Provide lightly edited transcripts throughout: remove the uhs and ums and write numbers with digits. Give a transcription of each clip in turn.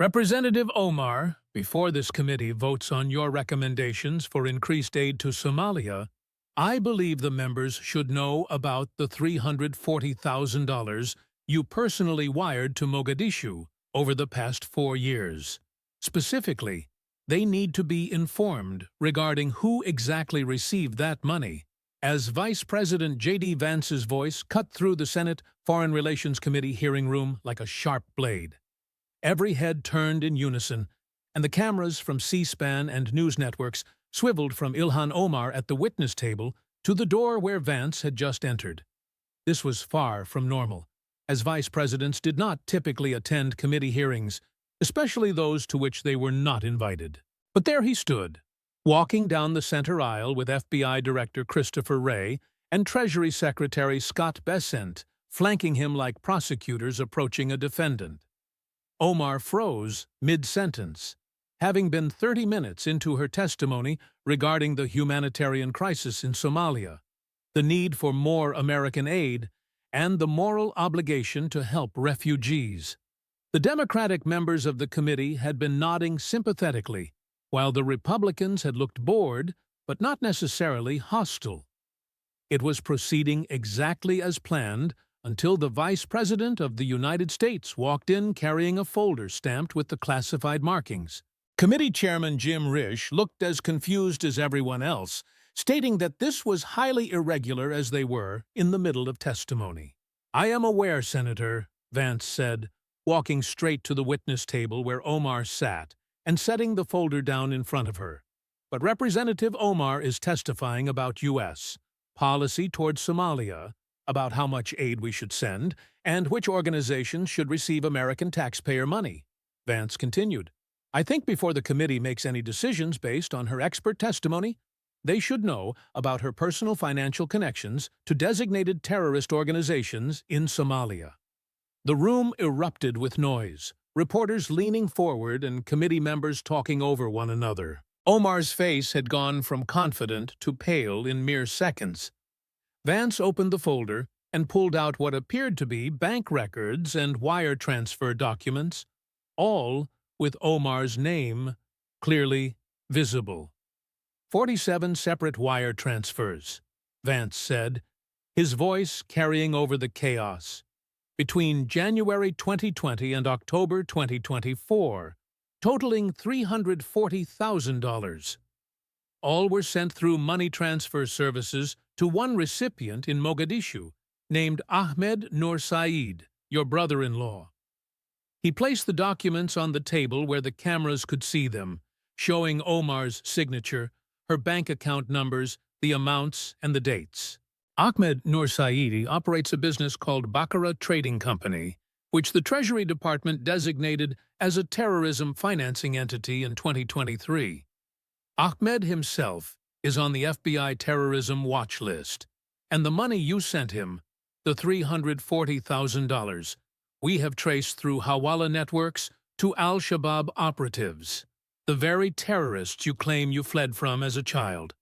Representative Omar, before this committee votes on your recommendations for increased aid to Somalia, I believe the members should know about the $340,000 you personally wired to Mogadishu over the past 4 years. Specifically, they need to be informed regarding who exactly received that money, as Vice President J.D. Vance's voice cut through the Senate Foreign Relations Committee hearing room like a sharp blade. Every head turned in unison, and the cameras from C-SPAN and news networks swiveled from Ilhan Omar at the witness table to the door where Vance had just entered. This was far from normal, as vice presidents did not typically attend committee hearings, especially those to which they were not invited. But there he stood, walking down the center aisle with FBI Director Christopher Wray and Treasury Secretary Scott Bessent flanking him like prosecutors approaching a defendant. Omar froze mid-sentence, having been 30 minutes into her testimony regarding the humanitarian crisis in Somalia, the need for more American aid, and the moral obligation to help refugees. The Democratic members of the committee had been nodding sympathetically, while the Republicans had looked bored, but not necessarily hostile. It was proceeding exactly as planned until the Vice President of the United States walked in carrying a folder stamped with the classified markings. Committee Chairman Jim Risch looked as confused as everyone else, stating that this was highly irregular as they were in the middle of testimony. "I am aware, Senator," Vance said, walking straight to the witness table where Omar sat and setting the folder down in front of her. "But Representative Omar is testifying about U.S. policy towards Somalia, about how much aid we should send, and which organizations should receive American taxpayer money." Vance continued, "I think before the committee makes any decisions based on her expert testimony, they should know about her personal financial connections to designated terrorist organizations in Somalia." The room erupted with noise, reporters leaning forward and committee members talking over one another. Omar's face had gone from confident to pale in mere seconds. Vance opened the folder and pulled out what appeared to be bank records and wire transfer documents, all with Omar's name clearly visible. 47 separate wire transfers, Vance said, his voice carrying over the chaos, between January 2020 and October 2024, totaling $340,000. All were sent through money transfer services to one recipient in Mogadishu, named Ahmed Nur Saeed, your brother-in-law. He placed the documents on the table where the cameras could see them, showing Omar's signature, her bank account numbers, the amounts, and the dates. Ahmed Nur Saeed operates a business called Baccarat Trading Company, which the Treasury Department designated as a terrorism financing entity in 2023. Ahmed himself is on the FBI terrorism watch list, and the money you sent him, the $340,000, we have traced through Hawala networks to Al-Shabaab operatives, the very terrorists you claim you fled from as a child.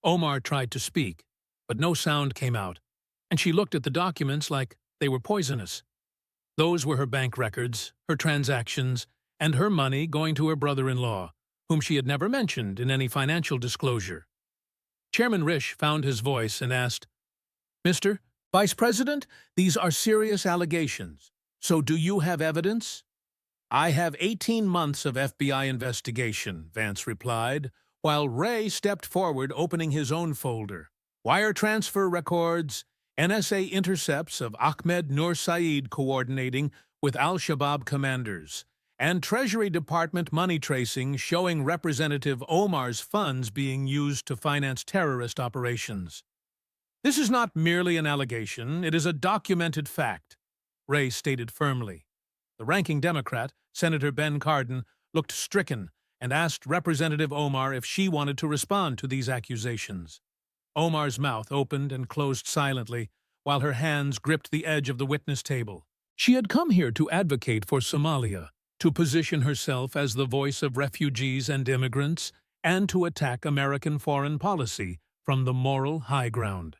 Omar tried to speak, but no sound came out, and she looked at the documents like they were poisonous. Those were her bank records, her transactions, and her money going to her brother-in-law, whom she had never mentioned in any financial disclosure. Chairman Risch found his voice and asked, "Mr. Vice President, these are serious allegations. So do you have evidence?" "I have 18 months of FBI investigation," Vance replied, while Wray stepped forward opening his own folder. "Wire transfer records, NSA intercepts of Ahmed Nur Saeed coordinating with Al-Shabaab commanders, and Treasury Department money tracing showing Representative Omar's funds being used to finance terrorist operations. This is not merely an allegation, it is a documented fact," Wray stated firmly. The ranking Democrat, Senator Ben Cardin, looked stricken and asked Representative Omar if she wanted to respond to these accusations. Omar's mouth opened and closed silently, while her hands gripped the edge of the witness table. She had come here to advocate for Somalia, to position herself as the voice of refugees and immigrants, and to attack American foreign policy from the moral high ground.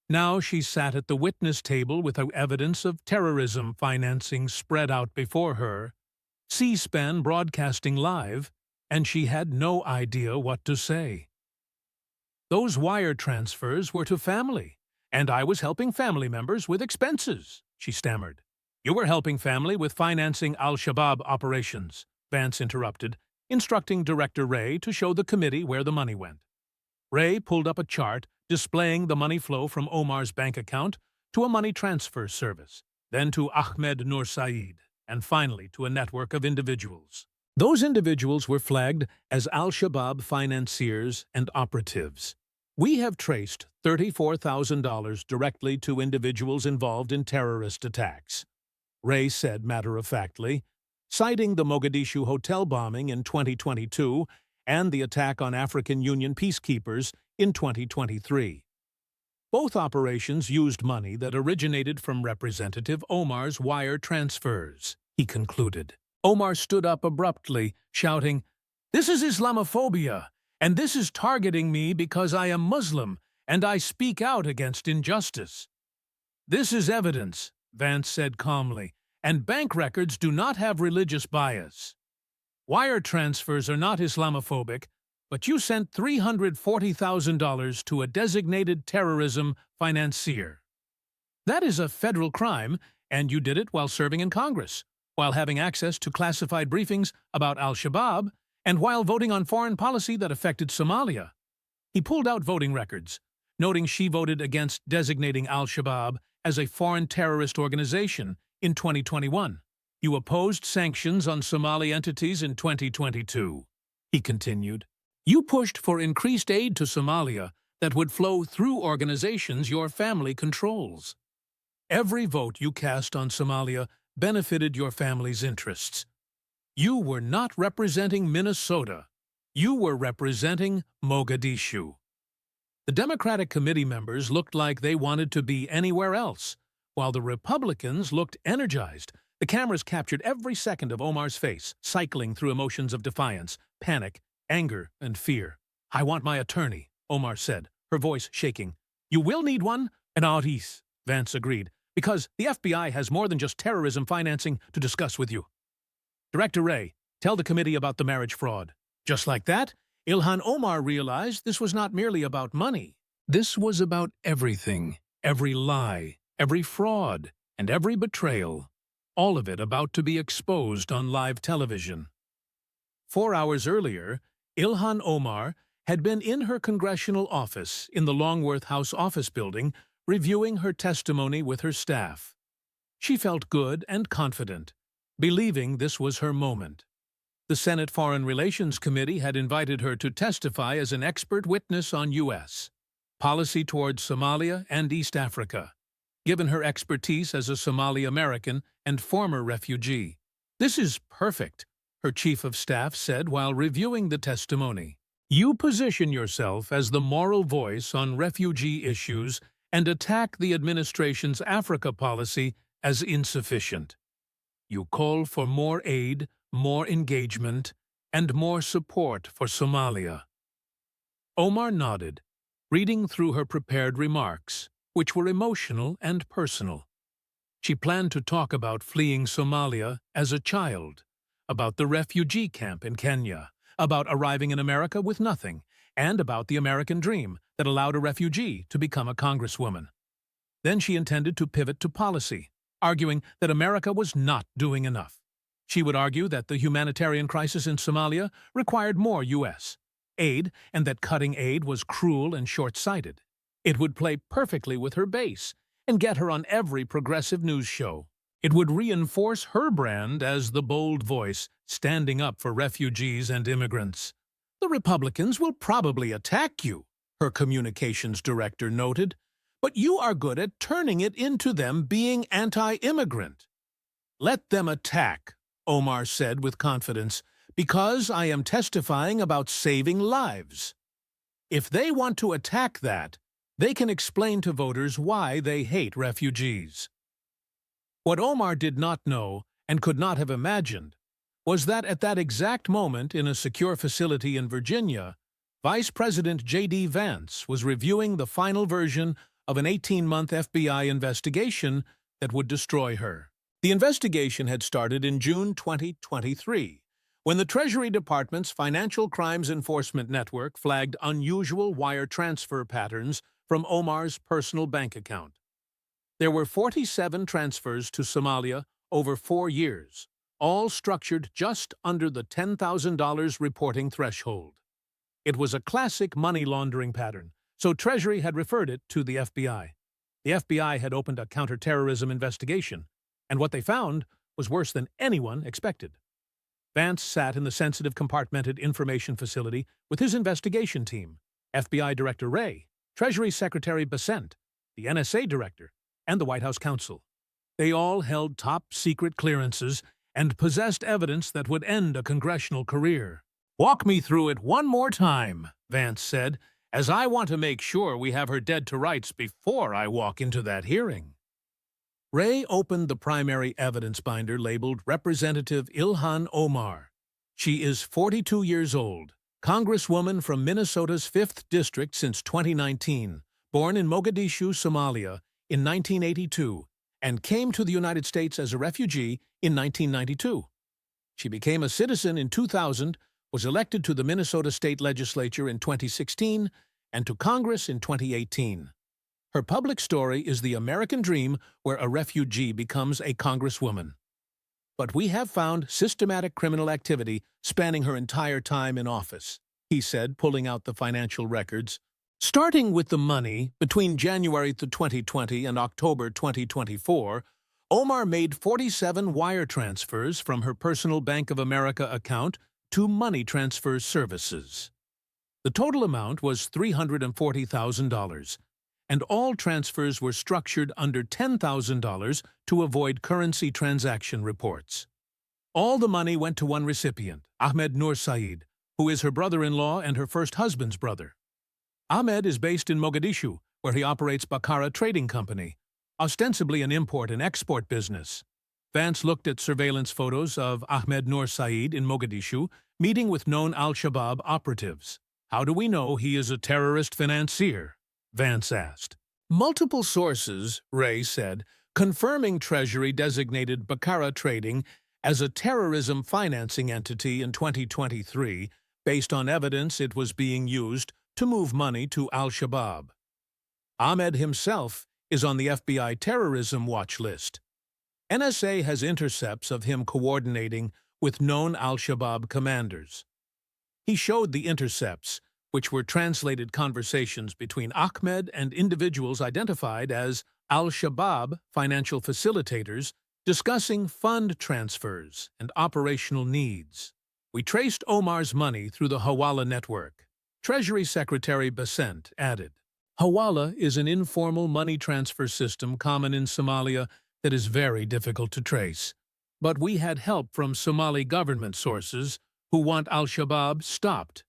Now she sat at the witness table with evidence of terrorism financing spread out before her, C-SPAN broadcasting live, and she had no idea what to say. Those wire transfers were to family, and I was helping family members with expenses, she stammered. You were helping family with financing al-Shabaab operations, Vance interrupted, instructing Director Ray to show the committee where the money went. Ray pulled up a chart displaying the money flow from Omar's bank account to a money transfer service, then to Ahmed Nur Saeed, and finally to a network of individuals. Those individuals were flagged as al-Shabaab financiers and operatives. We have traced $34,000 directly to individuals involved in terrorist attacks, Ray said matter-of-factly, citing the Mogadishu hotel bombing in 2022 and the attack on African Union peacekeepers in 2023. Both operations used money that originated from Representative Omar's wire transfers, he concluded. Omar stood up abruptly, shouting, "This is Islamophobia, and this is targeting me because I am Muslim and I speak out against injustice." "This is evidence," Vance said calmly, "and bank records do not have religious bias. Wire transfers are not Islamophobic, but you sent $340,000 to a designated terrorism financier. That is a federal crime, and you did it while serving in Congress, while having access to classified briefings about al-Shabaab, and while voting on foreign policy that affected Somalia." He pulled out voting records, noting she voted against designating al-Shabaab as a foreign terrorist organization in 2021. "You opposed sanctions on Somali entities in 2022, he continued. "You pushed for increased aid to Somalia that would flow through organizations your family controls. Every vote you cast on Somalia benefited your family's interests. You were not representing Minnesota. You were representing Mogadishu." The Democratic committee members looked like they wanted to be anywhere else, while the Republicans looked energized. The cameras captured every second of Omar's face, cycling through emotions of defiance, panic, anger, and fear. "I want my attorney," Omar said, her voice shaking. "You will need one?" "An audience," Vance agreed, "because the FBI has more than just terrorism financing to discuss with you." "Director Ray, tell the committee about the marriage fraud." Just like that, Ilhan Omar realized this was not merely about money. This was about everything, every lie, every fraud, and every betrayal. All of it about to be exposed on live television. 4 hours earlier, Ilhan Omar had been in her congressional office in the Longworth House office building, reviewing her testimony with her staff. She felt good and confident, believing this was her moment. The Senate Foreign Relations Committee had invited her to testify as an expert witness on U.S. policy towards Somalia and East Africa, given her expertise as a Somali American and former refugee. "This is perfect," her chief of staff said while reviewing the testimony. "You position yourself as the moral voice on refugee issues and attack the administration's Africa policy as insufficient. You call for more aid, more engagement, and more support for Somalia." Omar nodded, reading through her prepared remarks, which were emotional and personal. She planned to talk about fleeing Somalia as a child, about the refugee camp in Kenya, about arriving in America with nothing, and about the American dream that allowed a refugee to become a congresswoman. Then she intended to pivot to policy, arguing that America was not doing enough. She would argue that the humanitarian crisis in Somalia required more U.S. aid and that cutting aid was cruel and short-sighted. It would play perfectly with her base and get her on every progressive news show. It would reinforce her brand as the bold voice standing up for refugees and immigrants. "The Republicans will probably attack you," her communications director noted, "but you are good at turning it into them being anti-immigrant." "Let them attack," Omar said with confidence, "because I am testifying about saving lives. If they want to attack that, they can explain to voters why they hate refugees." What Omar did not know and could not have imagined was that at that exact moment in a secure facility in Virginia, Vice President J.D. Vance was reviewing the final version of an 18-month FBI investigation that would destroy her. The investigation had started in June 2023, when the Treasury Department's Financial Crimes Enforcement Network flagged unusual wire transfer patterns from Omar's personal bank account. There were 47 transfers to Somalia over 4 years, all structured just under the $10,000 reporting threshold. It was a classic money laundering pattern, so Treasury had referred it to the FBI. The FBI had opened a counterterrorism investigation, and what they found was worse than anyone expected. Vance sat in the sensitive compartmented information facility with his investigation team, FBI Director Wray, Treasury Secretary Vance, the NSA Director, and the White House counsel. They all held top-secret clearances and possessed evidence that would end a congressional career. "Walk me through it one more time," Vance said, "as I want to make sure we have her dead to rights before I walk into that hearing." Wray opened the primary evidence binder labeled Representative Ilhan Omar. She is 42 years old, Congresswoman from Minnesota's 5th District since 2019, born in Mogadishu, Somalia, in 1982, and came to the United States as a refugee in 1992. She became a citizen in 2000, was elected to the Minnesota State Legislature in 2016, and to Congress in 2018. Her public story is the American dream where a refugee becomes a congresswoman. But we have found systematic criminal activity spanning her entire time in office, he said, pulling out the financial records. Starting with the money, between January 2020 and October 2024, Omar made 47 wire transfers from her personal Bank of America account to money transfer services. The total amount was $340,000, and all transfers were structured under $10,000 to avoid currency transaction reports. All the money went to one recipient, Ahmed Nur Saeed, who is her brother-in-law and her first husband's brother. Ahmed is based in Mogadishu, where he operates Baqara Trading Company, ostensibly an import and export business. Vance looked at surveillance photos of Ahmed Nur Saeed in Mogadishu, meeting with known al-Shabaab operatives. "How do we know he is a terrorist financier?" Vance asked. "Multiple sources," Wray said, confirming Treasury designated Baqara Trading as a terrorism financing entity in 2023, based on evidence it was being used to move money to al-Shabaab. Ahmed himself is on the FBI terrorism watch list. NSA has intercepts of him coordinating with known al-Shabaab commanders. He showed the intercepts, which were translated conversations between Ahmed and individuals identified as al-Shabaab financial facilitators, discussing fund transfers and operational needs. "We traced Omar's money through the Hawala network," Treasury Secretary Vance added. Hawala is an informal money transfer system common in Somalia that is very difficult to trace. But we had help from Somali government sources who want al-Shabaab stopped.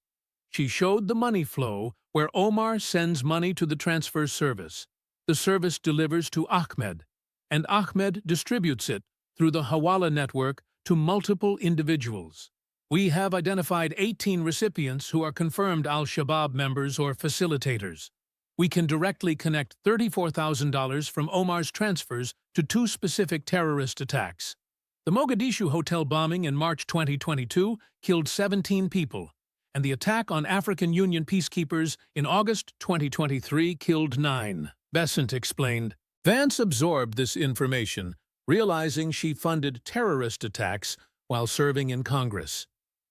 She showed the money flow where Omar sends money to the transfer service. The service delivers to Ahmed, and Ahmed distributes it through the Hawala network to multiple individuals. We have identified 18 recipients who are confirmed al-Shabaab members or facilitators. We can directly connect $34,000 from Omar's transfers to 2 specific terrorist attacks. The Mogadishu hotel bombing in March 2022 killed 17 people, and the attack on African Union peacekeepers in August 2023 killed 9, Besant explained. Vance absorbed this information, realizing she funded terrorist attacks while serving in Congress.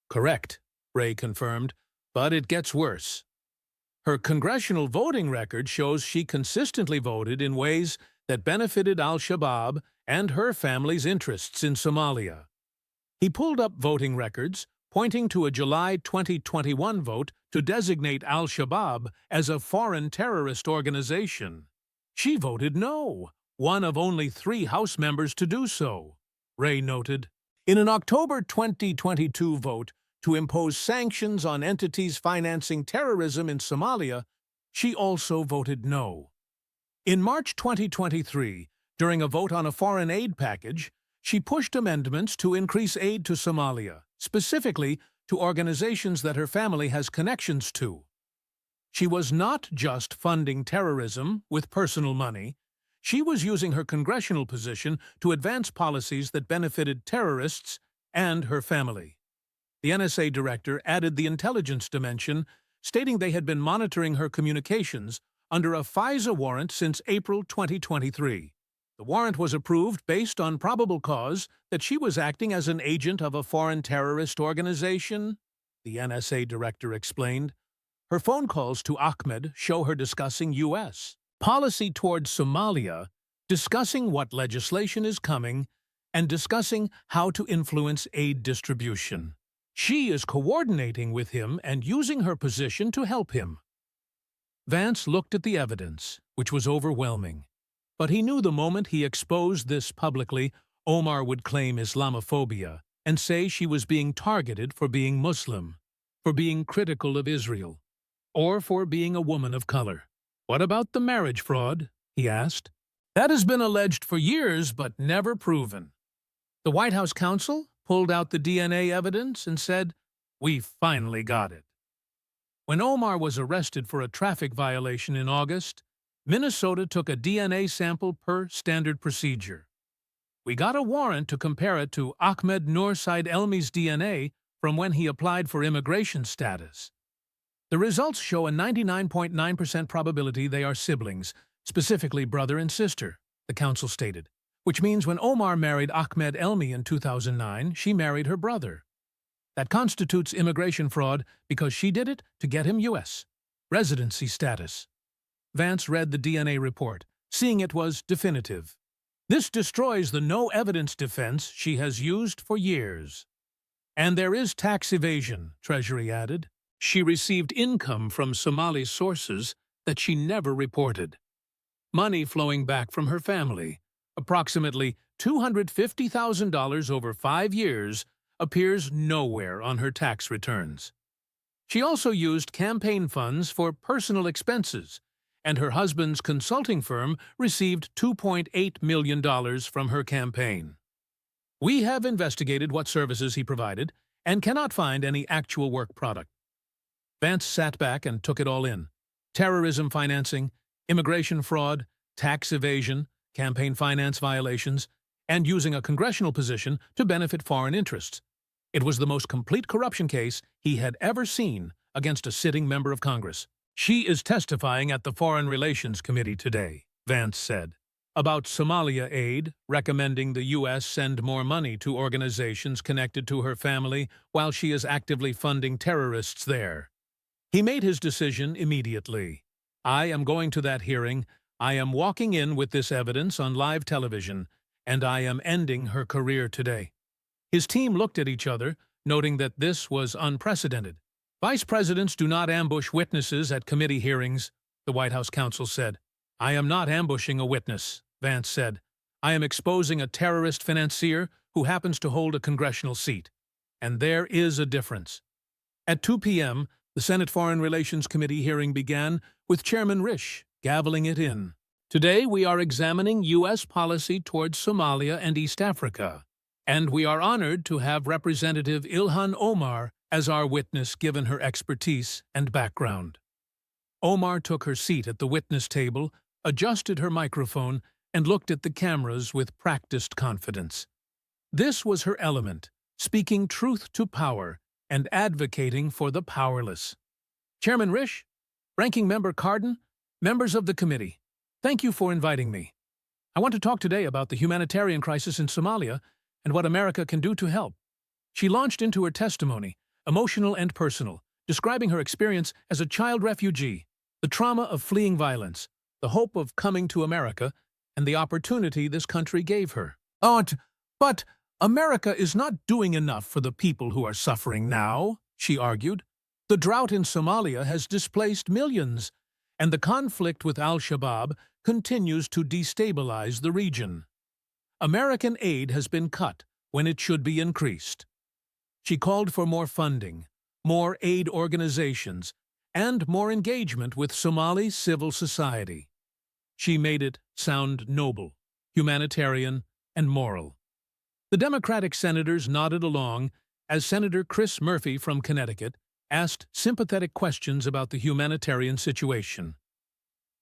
"Correct," Wray confirmed, "but it gets worse. Her congressional voting record shows she consistently voted in ways that benefited al-Shabaab and her family's interests in Somalia." He pulled up voting records, pointing to a July 2021 vote to designate al-Shabaab as a foreign terrorist organization. She voted no, one of only 3 House members to do so, Wray noted. In an October 2022 vote to impose sanctions on entities financing terrorism in Somalia, she also voted no. In March 2023, during a vote on a foreign aid package, she pushed amendments to increase aid to Somalia, specifically to organizations that her family has connections to. She was not just funding terrorism with personal money, She was using her congressional position to advance policies that benefited terrorists and her family. The NSA director added the intelligence dimension, stating they had been monitoring her communications under a FISA warrant since April 2023. The warrant was approved based on probable cause that she was acting as an agent of a foreign terrorist organization, the NSA director explained. Her phone calls to Ahmed show her discussing U.S. policy towards Somalia, discussing what legislation is coming, and discussing how to influence aid distribution. She is coordinating with him and using her position to help him. Vance looked at the evidence, which was overwhelming. But he knew the moment he exposed this publicly, Omar would claim Islamophobia and say she was being targeted for being Muslim, for being critical of Israel, or for being a woman of color. "What about the marriage fraud?" he asked. "That has been alleged for years but never proven." The White House counsel pulled out the DNA evidence and said, "We finally got it." When Omar was arrested for a traffic violation in August, Minnesota took a DNA sample per standard procedure. We got a warrant to compare it to Ahmed Noorsaid Elmi's DNA from when he applied for immigration status. The results show a 99.9% probability they are siblings, specifically brother and sister, the counsel stated, which means when Omar married Ahmed Elmi in 2009, she married her brother. That constitutes immigration fraud because she did it to get him U.S. residency status. Vance read the DNA report, seeing it was definitive. This destroys the no-evidence defense she has used for years. And there is tax evasion, Treasury added. She received income from Somali sources that she never reported. Money flowing back from her family, approximately $250,000 over 5 years, appears nowhere on her tax returns. She also used campaign funds for personal expenses, and her husband's consulting firm received $2.8 million from her campaign. We have investigated what services he provided and cannot find any actual work product. Vance sat back and took it all in. Terrorism financing, immigration fraud, tax evasion, campaign finance violations, and using a congressional position to benefit foreign interests. It was the most complete corruption case he had ever seen against a sitting member of Congress. "She is testifying at the Foreign Relations Committee today," Vance said, about Somalia aid, recommending the U.S. send more money to organizations connected to her family while she is actively funding terrorists there. He made his decision immediately. "I am going to that hearing. I am walking in with this evidence on live television, and I am ending her career today." His team looked at each other, noting that this was unprecedented. "Vice presidents do not ambush witnesses at committee hearings," the White House counsel said. "I am not ambushing a witness," Vance said. "I am exposing a terrorist financier who happens to hold a congressional seat. And there is a difference." At 2 p.m., the Senate Foreign Relations Committee hearing began with Chairman Risch gaveling it in. "Today we are examining U.S. policy towards Somalia and East Africa, and we are honored to have Representative Ilhan Omar as our witness given her expertise and background." Omar took her seat at the witness table, adjusted her microphone, and looked at the cameras with practiced confidence. This was her element, speaking truth to power and advocating for the powerless. "Chairman Risch, Ranking Member Cardin, members of the committee, thank you for inviting me. I want to talk today about the humanitarian crisis in Somalia and what America can do to help." She launched into her testimony, emotional and personal, describing her experience as a child refugee, the trauma of fleeing violence, the hope of coming to America, and the opportunity this country gave her. But America is not doing enough for the people who are suffering now," she argued. "The drought in Somalia has displaced millions, and the conflict with al-Shabaab continues to destabilize the region. American aid has been cut when it should be increased." She called for more funding, more aid organizations, and more engagement with Somali civil society. She made it sound noble, humanitarian, and moral. The Democratic senators nodded along as Senator Chris Murphy from Connecticut asked sympathetic questions about the humanitarian situation.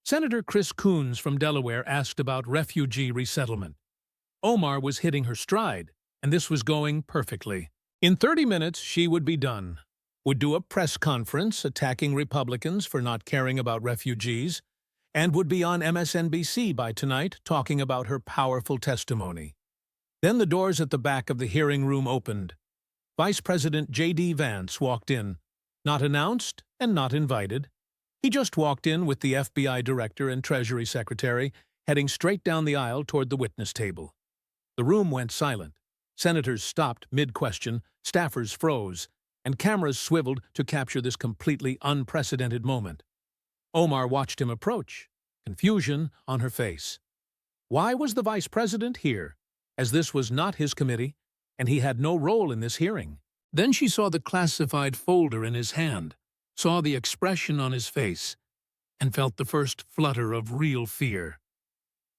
Senator Chris Coons from Delaware asked about refugee resettlement. Omar was hitting her stride, and this was going perfectly. In 30 minutes, she would be done. Would do a press conference attacking Republicans for not caring about refugees, and would be on MSNBC by tonight talking about her powerful testimony. Then the doors at the back of the hearing room opened. Vice President J.D. Vance walked in, not announced and not invited. He just walked in with the FBI Director and Treasury Secretary, heading straight down the aisle toward the witness table. The room went silent. Senators stopped mid-question, staffers froze, and cameras swiveled to capture this completely unprecedented moment. Omar watched him approach, confusion on her face. Why was the vice president here, as this was not his committee, and he had no role in this hearing? Then she saw the classified folder in his hand, saw the expression on his face, and felt the first flutter of real fear.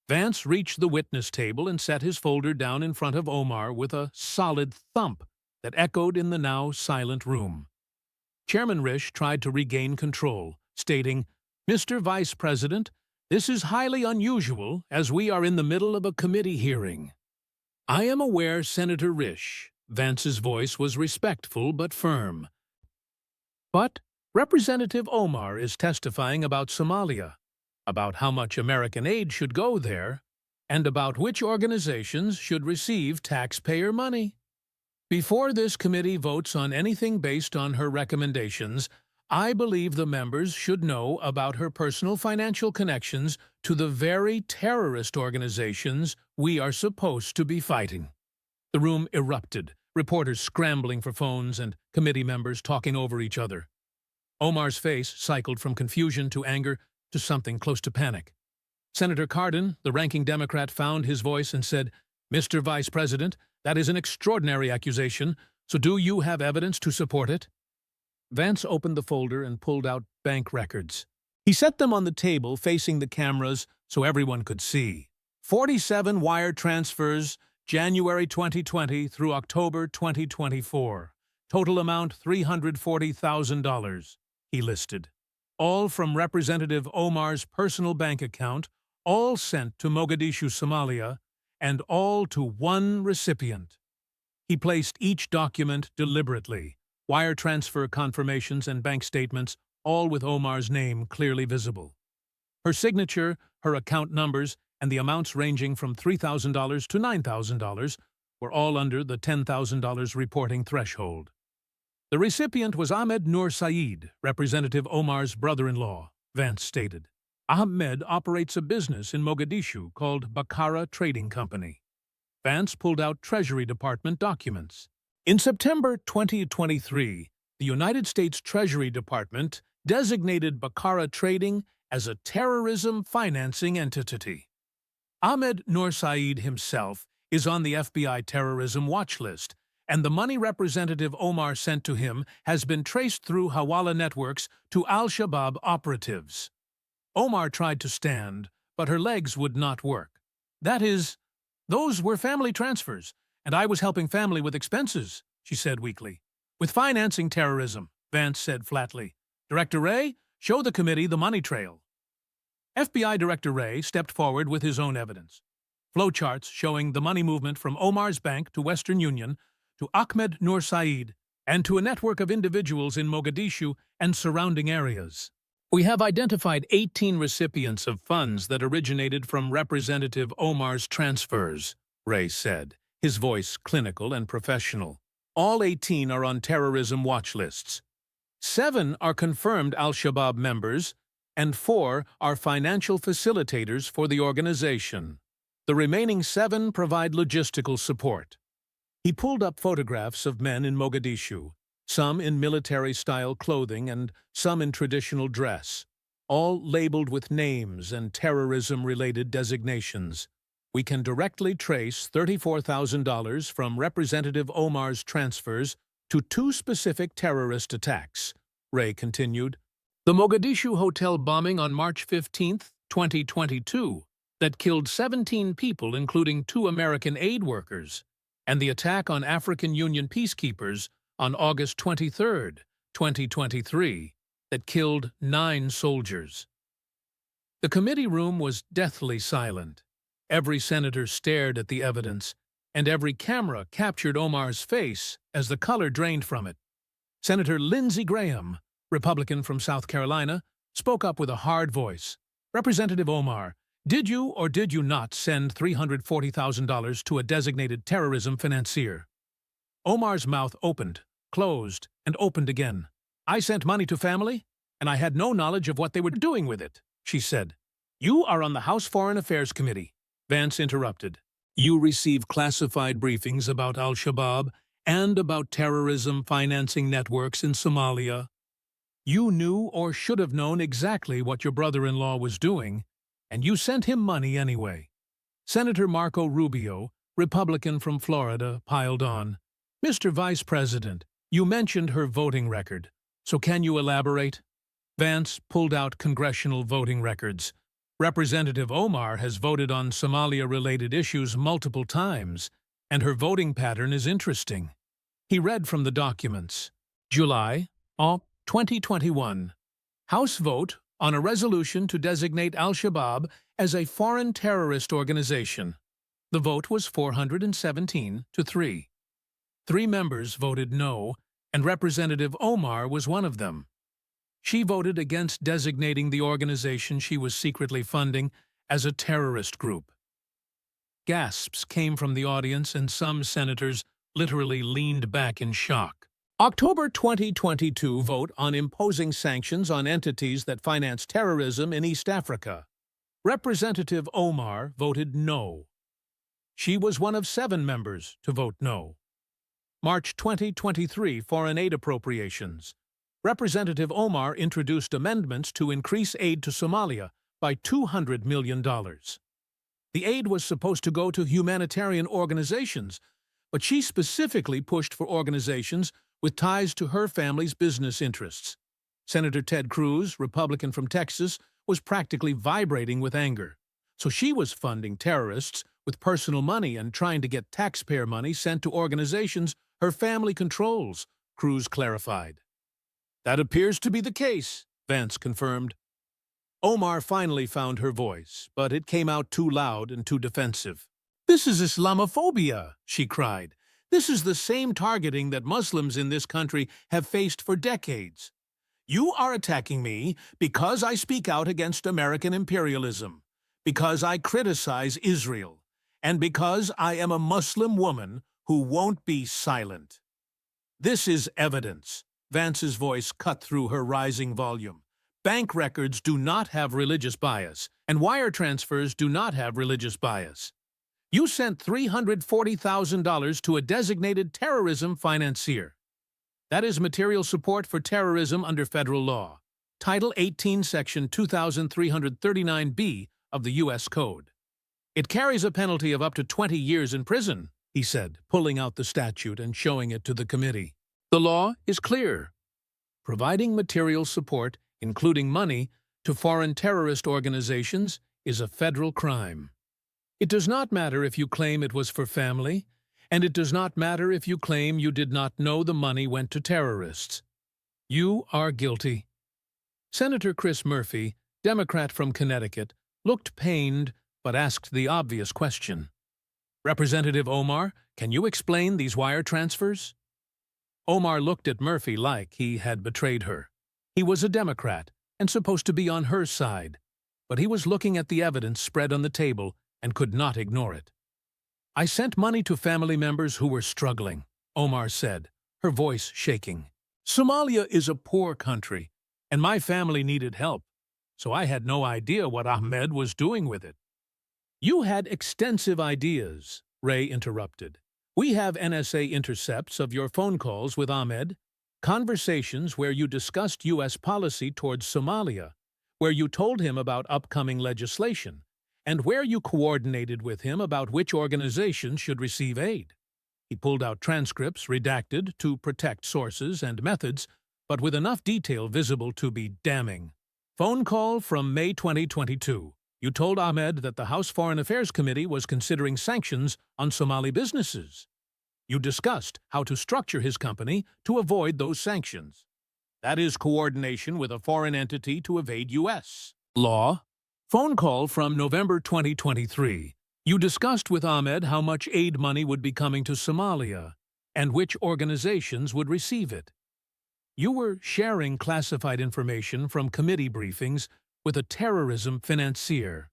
Vance reached the witness table and set his folder down in front of Omar with a solid thump that echoed in the now silent room. Chairman Risch tried to regain control, stating, "Mr. Vice President, this is highly unusual as we are in the middle of a committee hearing." "I am aware, Senator Risch." Vance's voice was respectful but firm. "But Representative Omar is testifying about Somalia, about how much American aid should go there, and about which organizations should receive taxpayer money. Before this committee votes on anything based on her recommendations, I believe the members should know about her personal financial connections to the very terrorist organizations we are supposed to be fighting." The room erupted, reporters scrambling for phones and committee members talking over each other. Omar's face cycled from confusion to anger to something close to panic. Senator Cardin, the ranking Democrat, found his voice and said, "Mr. Vice President, that is an extraordinary accusation, so do you have evidence to support it?" Vance opened the folder and pulled out bank records. He set them on the table facing the cameras so everyone could see. 47 wire transfers, January 2020 through October 2024. Total amount $340,000, he listed. All from Representative Omar's personal bank account, all sent to Mogadishu, Somalia, and all to one recipient. He placed each document deliberately, wire transfer confirmations and bank statements, all with Omar's name clearly visible. Her signature, her account numbers, and the amounts ranging from $3,000 to $9,000 were all under the $10,000 reporting threshold. The recipient was Ahmed Nur Saeed, Representative Omar's brother-in-law, Vance stated. Ahmed operates a business in Mogadishu called Bakara Trading Company. Vance pulled out Treasury Department documents. In September 2023, the United States Treasury Department designated Bakara Trading as a terrorism financing entity. Ahmed Nur Saeed himself is on the FBI terrorism watch list, and the money Representative Omar sent to him has been traced through Hawala networks to al-Shabaab operatives. Omar tried to stand, but her legs would not work. "That is, those were family transfers, and I was helping family with expenses," she said weakly. "With financing terrorism," Vance said flatly. "Director Wray, show the committee the money trail." FBI Director Wray stepped forward with his own evidence. Flowcharts showing the money movement from Omar's bank to Western Union, to Ahmed Nur Saeed, and to a network of individuals in Mogadishu and surrounding areas. "We have identified 18 recipients of funds that originated from Representative Omar's transfers," Wray said, his voice clinical and professional. "All 18 are on terrorism watch lists. 7 are confirmed al-Shabaab members, and 4 are financial facilitators for the organization. The remaining 7 provide logistical support." He pulled up photographs of men in Mogadishu, some in military-style clothing and some in traditional dress, all labeled with names and terrorism-related designations. "We can directly trace $34,000 from Representative Omar's transfers to 2 specific terrorist attacks," Wray continued. "The Mogadishu hotel bombing on March 15, 2022, that killed 17 people, including 2 American aid workers, and the attack on African Union peacekeepers on August 23, 2023, that killed 9 soldiers. The committee room was deathly silent. Every senator stared at the evidence, and every camera captured Omar's face as the color drained from it. Senator Lindsey Graham, Republican from South Carolina, spoke up with a hard voice. Representative Omar, did you or did you not send $340,000 to a designated terrorism financier? Omar's mouth opened, closed, and opened again. I sent money to family, and I had no knowledge of what they were doing with it, she said. You are on the House Foreign Affairs Committee, Vance interrupted. You receive classified briefings about al-Shabaab and about terrorism financing networks in Somalia. You knew or should have known exactly what your brother-in-law was doing, and you sent him money anyway. Senator Marco Rubio, Republican from Florida, piled on. Mr. Vice President, you mentioned her voting record, so can you elaborate? Vance pulled out congressional voting records. Representative Omar has voted on Somalia-related issues multiple times, and her voting pattern is interesting. He read from the documents. July 2021. House vote on a resolution to designate al-Shabaab as a foreign terrorist organization. The vote was 417 to 3. 3 members voted no, and Representative Omar was one of them. She voted against designating the organization she was secretly funding as a terrorist group. Gasps came from the audience, and some senators literally leaned back in shock. October 2022 vote on imposing sanctions on entities that finance terrorism in East Africa. Representative Omar voted no. She was one of 7 members to vote no. March 2023 foreign aid appropriations. Representative Omar introduced amendments to increase aid to Somalia by $200 million. The aid was supposed to go to humanitarian organizations, but she specifically pushed for organizations with ties to her family's business interests. Senator Ted Cruz, Republican from Texas, was practically vibrating with anger. So she was funding terrorists with personal money and trying to get taxpayer money sent to organizations her family controls, Cruz clarified. That appears to be the case, Vance confirmed. Omar finally found her voice, but it came out too loud and too defensive. This is Islamophobia, she cried. This is the same targeting that Muslims in this country have faced for decades. You are attacking me because I speak out against American imperialism, because I criticize Israel, and because I am a Muslim woman who won't be silent. This is evidence. Vance's voice cut through her rising volume. Bank records do not have religious bias, and wire transfers do not have religious bias. You sent $340,000 to a designated terrorism financier. That is material support for terrorism under federal law. Title 18, Section 2339B of the U.S. Code. It carries a penalty of up to 20 years in prison, he said, pulling out the statute and showing it to the committee. The law is clear. Providing material support, including money, to foreign terrorist organizations is a federal crime. It does not matter if you claim it was for family, and it does not matter if you claim you did not know the money went to terrorists. You are guilty. Senator Chris Murphy, Democrat from Connecticut, looked pained but asked the obvious question. Representative Omar, can you explain these wire transfers? Omar looked at Murphy like he had betrayed her. He was a Democrat and supposed to be on her side, but he was looking at the evidence spread on the table and could not ignore it. I sent money to family members who were struggling, Omar said, her voice shaking. Somalia is a poor country, and my family needed help, so I had no idea what Ahmed was doing with it. You had extensive ideas, Ray interrupted. We have NSA intercepts of your phone calls with Ahmed, conversations where you discussed U.S. policy towards Somalia, where you told him about upcoming legislation, and where you coordinated with him about which organizations should receive aid. He pulled out transcripts redacted to protect sources and methods, but with enough detail visible to be damning. Phone call from May 2022. You told Ahmed that the House Foreign Affairs Committee was considering sanctions on Somali businesses. You discussed how to structure his company to avoid those sanctions. That is coordination with a foreign entity to evade U.S. law. Phone call from November 2023. You discussed with Ahmed how much aid money would be coming to Somalia and which organizations would receive it. You were sharing classified information from committee briefings with a terrorism financier.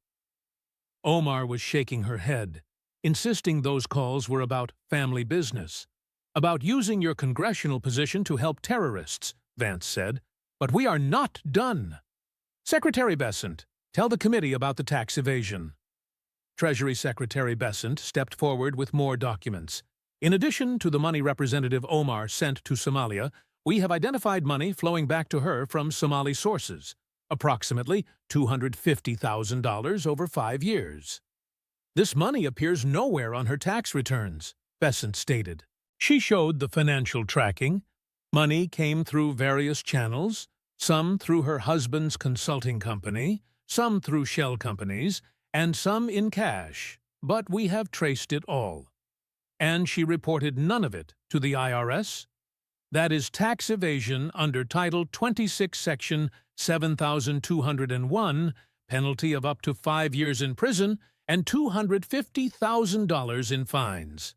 Omar was shaking her head, insisting those calls were about family business, about using your congressional position to help terrorists, Vance said. But we are not done. Secretary Besant, tell the committee about the tax evasion. Treasury Secretary Besant stepped forward with more documents. In addition to the money Representative Omar sent to Somalia, we have identified money flowing back to her from Somali sources, approximately $250,000 over 5 years. This money appears nowhere on her tax returns, Besant stated. She showed the financial tracking. Money came through various channels, some through her husband's consulting company, some through shell companies, and some in cash, but we have traced it all. And she reported none of it to the IRS. That is tax evasion under Title 26, Section 7201, penalty of up to 5 years in prison and $250,000 in fines.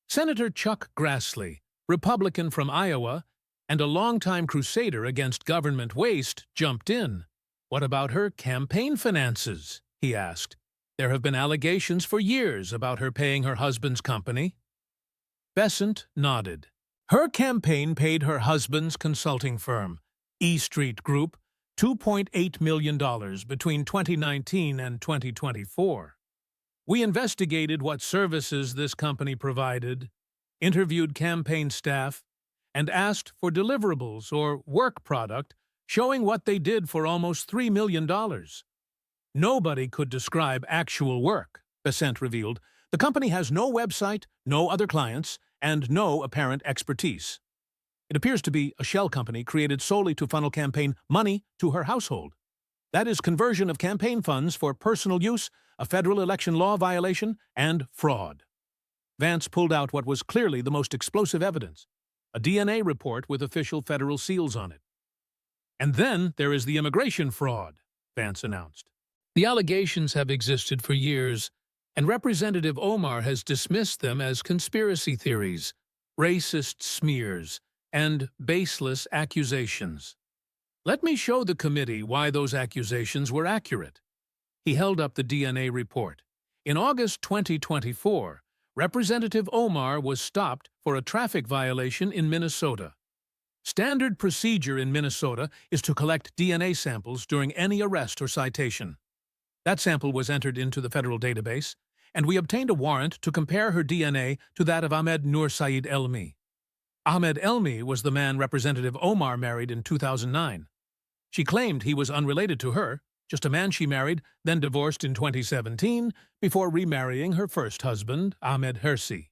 Senator Chuck Grassley, Republican from Iowa, and a longtime crusader against government waste, jumped in. What about her campaign finances? He asked. There have been allegations for years about her paying her husband's company. Besant nodded. Her campaign paid her husband's consulting firm, E Street Group, $2.8 million between 2019 and 2024. We investigated what services this company provided, interviewed campaign staff, and asked for deliverables or work product showing what they did for almost $3 million. Nobody could describe actual work, Besant revealed. The company has no website, no other clients, and no apparent expertise. It appears to be a shell company created solely to funnel campaign money to her household. That is conversion of campaign funds for personal use, a federal election law violation, and fraud. Vance pulled out what was clearly the most explosive evidence, a DNA report with official federal seals on it. And then there is the immigration fraud, Vance announced. The allegations have existed for years, and Representative Omar has dismissed them as conspiracy theories, racist smears, and baseless accusations. Let me show the committee why those accusations were accurate. He held up the DNA report. In August 2024, Representative Omar was stopped for a traffic violation in Minnesota. Standard procedure in Minnesota is to collect DNA samples during any arrest or citation. That sample was entered into the federal database, and we obtained a warrant to compare her DNA to that of Ahmed Nur Saeed Elmi. Ahmed Elmi was the man Representative Omar married in 2009. She claimed he was unrelated to her, just a man she married, then divorced in 2017, before remarrying her first husband, Ahmed Hersi.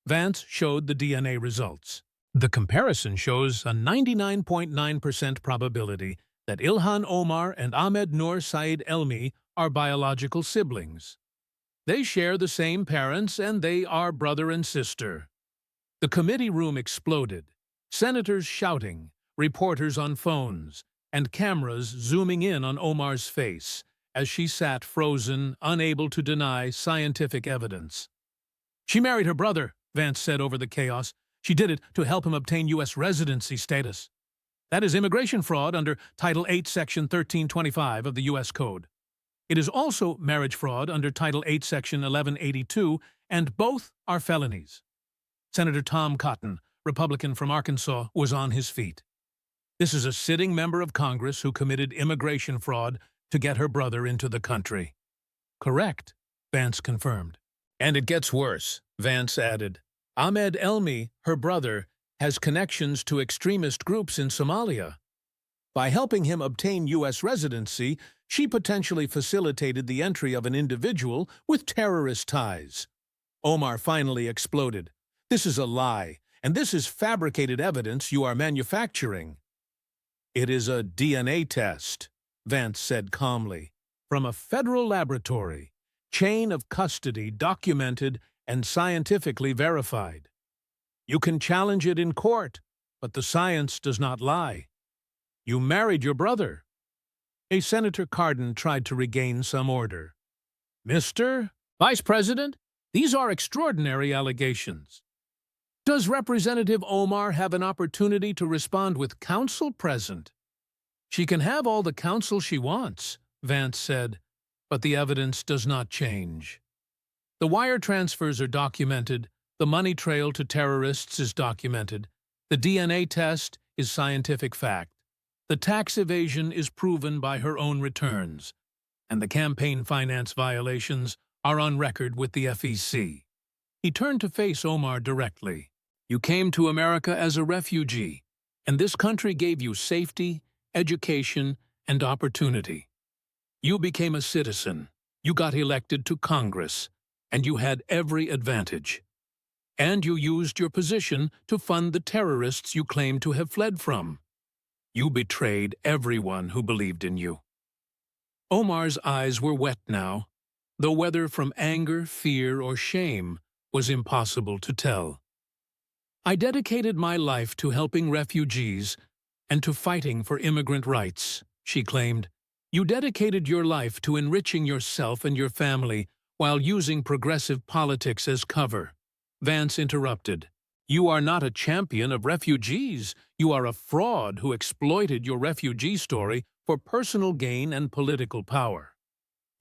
Vance showed the DNA results. The comparison shows a 99.9% probability that Ilhan Omar and Ahmed Nur Saeed Elmi are biological siblings. They share the same parents, and they are brother and sister. The committee room exploded, senators shouting, reporters on phones, and cameras zooming in on Omar's face as she sat frozen, unable to deny scientific evidence. She married her brother, Vance said over the chaos. She did it to help him obtain U.S. residency status. That is immigration fraud under Title 8, Section 1325 of the U.S. Code. It is also marriage fraud under Title 8, Section 1182, and both are felonies. Senator Tom Cotton, Republican from Arkansas, was on his feet. This is a sitting member of Congress who committed immigration fraud to get her brother into the country. Correct, Vance confirmed. And it gets worse, Vance added. Ahmed Elmi, her brother, has connections to extremist groups in Somalia. By helping him obtain U.S. residency, she potentially facilitated the entry of an individual with terrorist ties. Omar finally exploded. This is a lie, and this is fabricated evidence you are manufacturing. It is a DNA test, Vance said calmly, from a federal laboratory, chain of custody documented and scientifically verified. You can challenge it in court, but the science does not lie. You married your brother. A Senator Cardin tried to regain some order. Mr. Vice President, these are extraordinary allegations. Does Representative Omar have an opportunity to respond with counsel present? She can have all the counsel she wants, Vance said, but the evidence does not change. The wire transfers are documented, the money trail to terrorists is documented, the DNA test is scientific fact, the tax evasion is proven by her own returns, and the campaign finance violations are on record with the FEC. He turned to face Omar directly. You came to America as a refugee, and this country gave you safety, education, and opportunity. You became a citizen, you got elected to Congress, and you had every advantage. And you used your position to fund the terrorists you claim to have fled from. You betrayed everyone who believed in you. Omar's eyes were wet now, though whether from anger, fear, or shame was impossible to tell. I dedicated my life to helping refugees and to fighting for immigrant rights, she claimed. You dedicated your life to enriching yourself and your family while using progressive politics as cover. Vance interrupted. You are not a champion of refugees. You are a fraud who exploited your refugee story for personal gain and political power.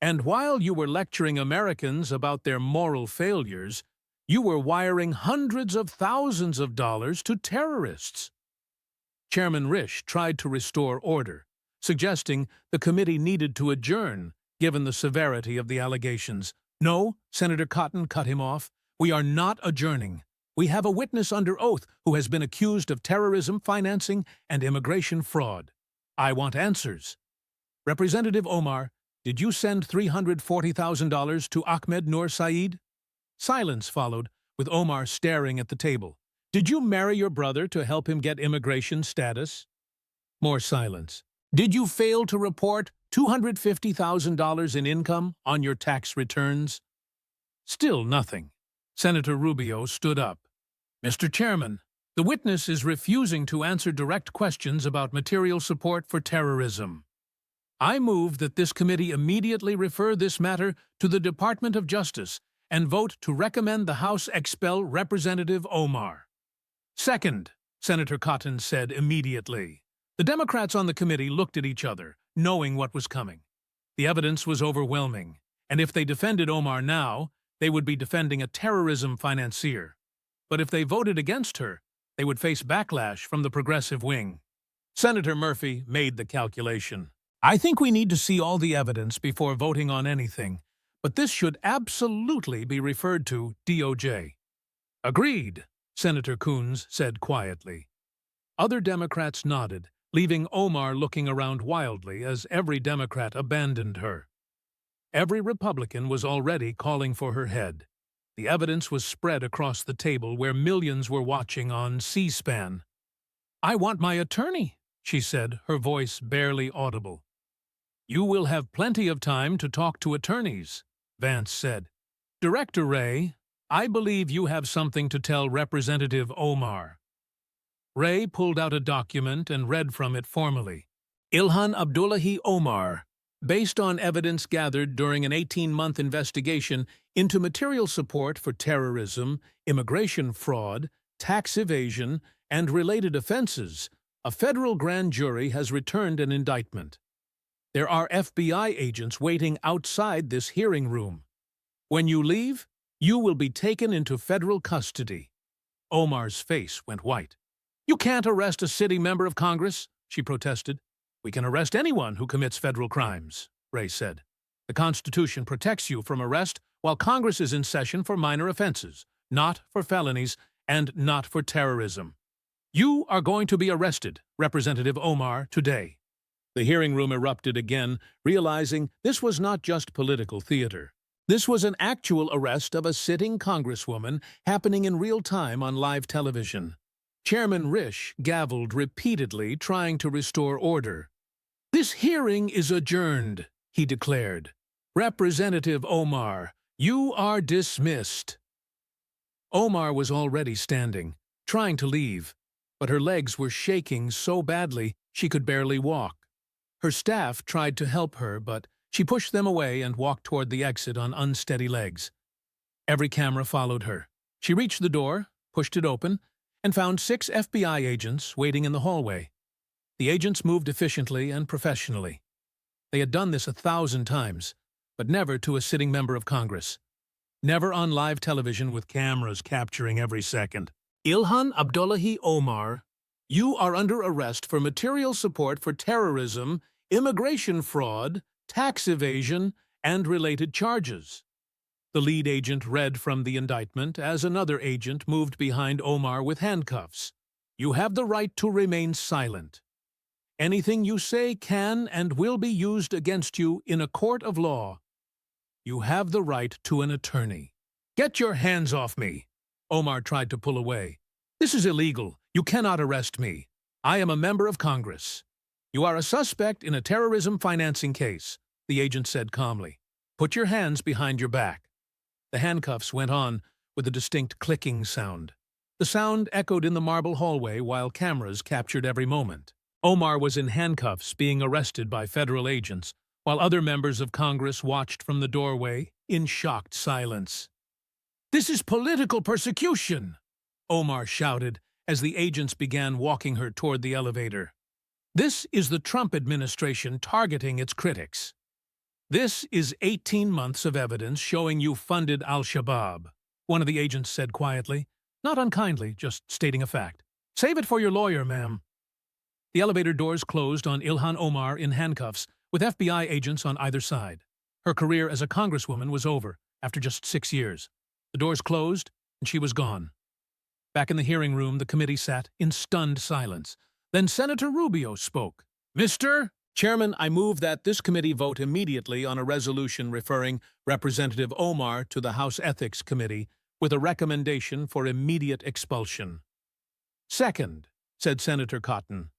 And while you were lecturing Americans about their moral failures, you were wiring hundreds of thousands of dollars to terrorists. Chairman Risch tried to restore order, suggesting the committee needed to adjourn given the severity of the allegations. No, Senator Cotton cut him off. We are not adjourning. We have a witness under oath who has been accused of terrorism financing and immigration fraud. I want answers. Representative Omar, did you send $340,000 to Ahmed Noor Saeed? Silence followed, with Omar staring at the table. Did you marry your brother to help him get immigration status? More silence. Did you fail to report $250,000 in income on your tax returns? Still nothing. Senator Rubio stood up. Mr. Chairman, the witness is refusing to answer direct questions about material support for terrorism. I move that this committee immediately refer this matter to the Department of Justice and vote to recommend the House expel Representative Omar. Second, Senator Cotton said immediately. The Democrats on the committee looked at each other, knowing what was coming. The evidence was overwhelming, and if they defended Omar now, they would be defending a terrorism financier. But if they voted against her, they would face backlash from the progressive wing. Senator Murphy made the calculation. I think we need to see all the evidence before voting on anything, but this should absolutely be referred to DOJ. Agreed, Senator Coons said quietly. Other Democrats nodded, leaving Omar looking around wildly as every Democrat abandoned her. Every Republican was already calling for her head. The evidence was spread across the table where millions were watching on C-SPAN. I want my attorney, she said, her voice barely audible. You will have plenty of time to talk to attorneys, Vance said. Director Ray, I believe you have something to tell Representative Omar. Ray pulled out a document and read from it formally. Ilhan Abdullahi Omar, based on evidence gathered during an 18-month investigation into material support for terrorism, immigration fraud, tax evasion, and related offenses, a federal grand jury has returned an indictment. There are FBI agents waiting outside this hearing room. When you leave, you will be taken into federal custody. Omar's face went white. You can't arrest a sitting member of Congress, she protested. We can arrest anyone who commits federal crimes, Ray said. The Constitution protects you from arrest while Congress is in session for minor offenses, not for felonies, and not for terrorism. You are going to be arrested, Representative Omar, today. The hearing room erupted again, realizing this was not just political theater. This was an actual arrest of a sitting congresswoman happening in real time on live television. Chairman Risch gavelled repeatedly, trying to restore order. This hearing is adjourned, he declared. Representative Omar, you are dismissed. Omar was already standing, trying to leave, but her legs were shaking so badly she could barely walk. Her staff tried to help her, but she pushed them away and walked toward the exit on unsteady legs. Every camera followed her. She reached the door, pushed it open, and found 6 FBI agents waiting in the hallway. The agents moved efficiently and professionally. They had done this 1,000 times, but never to a sitting member of Congress. Never on live television with cameras capturing every second. Ilhan Abdullahi Omar, you are under arrest for material support for terrorism, immigration fraud, tax evasion, and related charges. The lead agent read from the indictment as another agent moved behind Omar with handcuffs. You have the right to remain silent. Anything you say can and will be used against you in a court of law. You have the right to an attorney. Get your hands off me. Omar tried to pull away. This is illegal. You cannot arrest me. I am a member of Congress. You are a suspect in a terrorism financing case, the agent said calmly. Put your hands behind your back. The handcuffs went on with a distinct clicking sound. The sound echoed in the marble hallway while cameras captured every moment. Omar was in handcuffs being arrested by federal agents, while other members of Congress watched from the doorway in shocked silence. This is political persecution, Omar shouted as the agents began walking her toward the elevator. This is the Trump administration targeting its critics. This is 18 months of evidence showing you funded al-Shabaab, one of the agents said quietly, not unkindly, just stating a fact. Save it for your lawyer, ma'am. The elevator doors closed on Ilhan Omar in handcuffs, with FBI agents on either side. Her career as a congresswoman was over after just 6 years. The doors closed, and she was gone. Back in the hearing room, the committee sat in stunned silence. Then Senator Rubio spoke. Mr. Chairman, I move that this committee vote immediately on a resolution referring Representative Omar to the House Ethics Committee with a recommendation for immediate expulsion. Second, said Senator Cotton.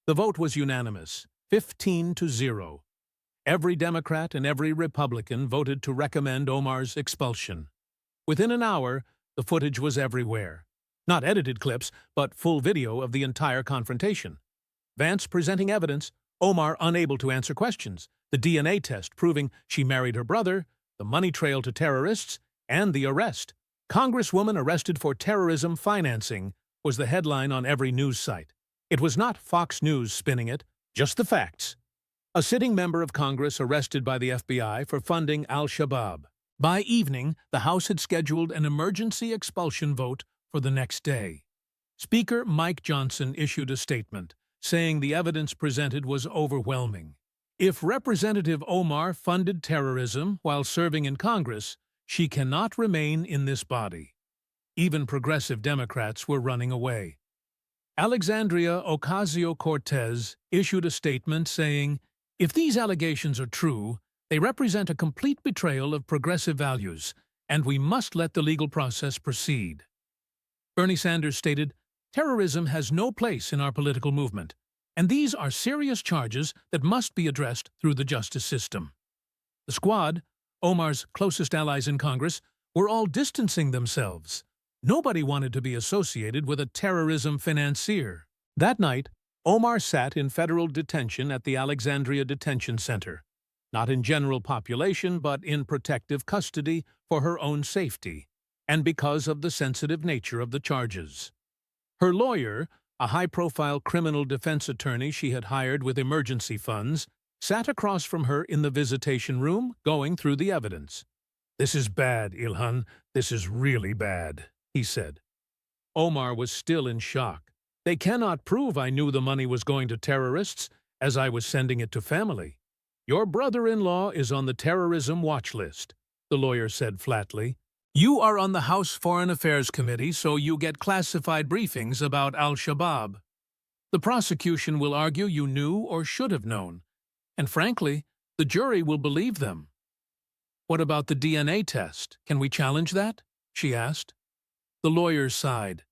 The vote was unanimous, 15-0. Every Democrat and every Republican voted to recommend Omar's expulsion. Within an hour, the footage was everywhere. Not edited clips, but full video of the entire confrontation. Vance presenting evidence, Omar unable to answer questions, the DNA test proving she married her brother, the money trail to terrorists, and the arrest. Congresswoman arrested for terrorism financing was the headline on every news site. It was not Fox News spinning it, just the facts. A sitting member of Congress arrested by the FBI for funding al-Shabaab. By evening, the House had scheduled an emergency expulsion vote for the next day. Speaker Mike Johnson issued a statement, saying the evidence presented was overwhelming. If Representative Omar funded terrorism while serving in Congress, she cannot remain in this body. Even progressive Democrats were running away. Alexandria Ocasio-Cortez issued a statement saying, if these allegations are true, they represent a complete betrayal of progressive values, and we must let the legal process proceed. Bernie Sanders stated, terrorism has no place in our political movement, and these are serious charges that must be addressed through the justice system. The Squad, Omar's closest allies in Congress, were all distancing themselves. Nobody wanted to be associated with a terrorism financier. That night, Omar sat in federal detention at the Alexandria Detention Center, not in general population but in protective custody for her own safety, and because of the sensitive nature of the charges. Her lawyer, a high-profile criminal defense attorney she had hired with emergency funds, sat across from her in the visitation room, going through the evidence. "This is bad, Ilhan. This is really bad," he said. Omar was still in shock. "They cannot prove I knew the money was going to terrorists, as I was sending it to family. Your brother-in-law is on the terrorism watch list," the lawyer said flatly. "You are on the House Foreign Affairs Committee, so you get classified briefings about al-Shabaab. The prosecution will argue you knew or should have known, and frankly, the jury will believe them." "What about the DNA test? Can we challenge that?" she asked. The lawyer sighed.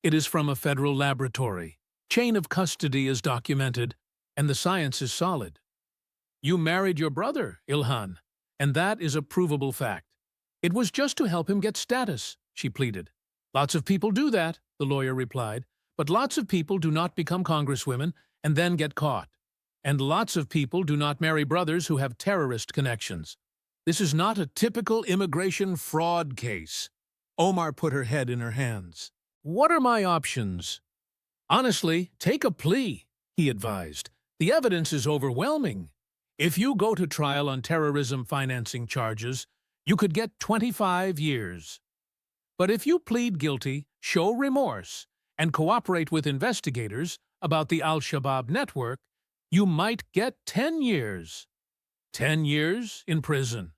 "It is from a federal laboratory. Chain of custody is documented, and the science is solid. You married your brother, Ilhan, and that is a provable fact. It was just to help him get status," she pleaded. "Lots of people do that," the lawyer replied, "but lots of people do not become congresswomen and then get caught. And lots of people do not marry brothers who have terrorist connections. This is not a typical immigration fraud case. Omar put her head in her hands. What are my options? Honestly, take a plea, he advised. The evidence is overwhelming. If you go to trial on terrorism financing charges, you could get 25 years. But if you plead guilty, show remorse, and cooperate with investigators about the Al-Shabaab network, you might get 10 years. 10 years in prison.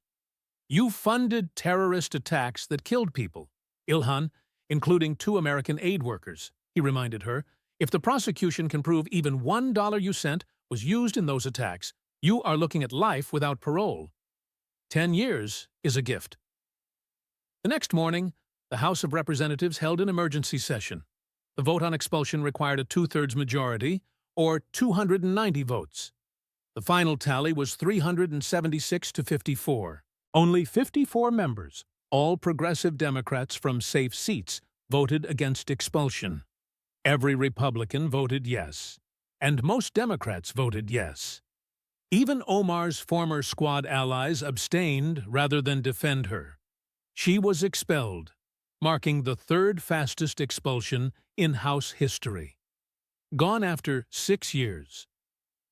You funded terrorist attacks that killed people. Ilhan, including 2 American aid workers, he reminded her. If the prosecution can prove even $1 you sent was used in those attacks, you are looking at life without parole. 10 years is a gift. The next morning, the House of Representatives held an emergency session. The vote on expulsion required a 2/3 majority, or 290 votes. The final tally was 376 to 54. Only 54 members, all progressive Democrats from safe seats, voted against expulsion. Every Republican voted yes, and most Democrats voted yes. Even Omar's former squad allies abstained rather than defend her. She was expelled, marking the 3rd fastest expulsion in House history. Gone after 6 years.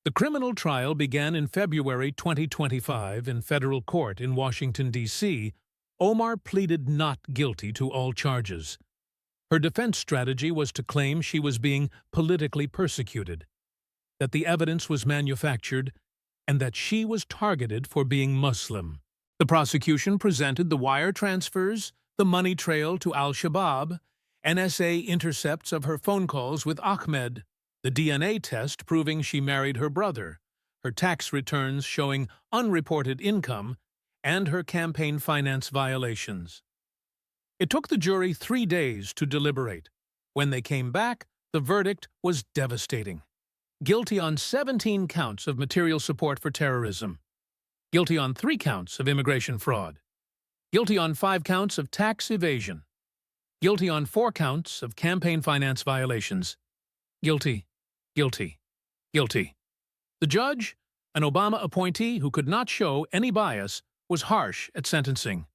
The criminal trial began in February 2025 in federal court in Washington, D.C. Omar pleaded not guilty to all charges. Her defense strategy was to claim she was being politically persecuted, that the evidence was manufactured, and that she was targeted for being Muslim. The prosecution presented the wire transfers, the money trail to Al-Shabaab, NSA intercepts of her phone calls with Ahmed, the DNA test proving she married her brother, her tax returns showing unreported income, and her campaign finance violations. It took the jury 3 days to deliberate. When they came back, the verdict was devastating. Guilty on 17 counts of material support for terrorism. Guilty on 3 counts of immigration fraud. Guilty on 5 counts of tax evasion. Guilty on 4 counts of campaign finance violations. Guilty, guilty, guilty. The judge, an Obama appointee who could not show any bias, was harsh at sentencing.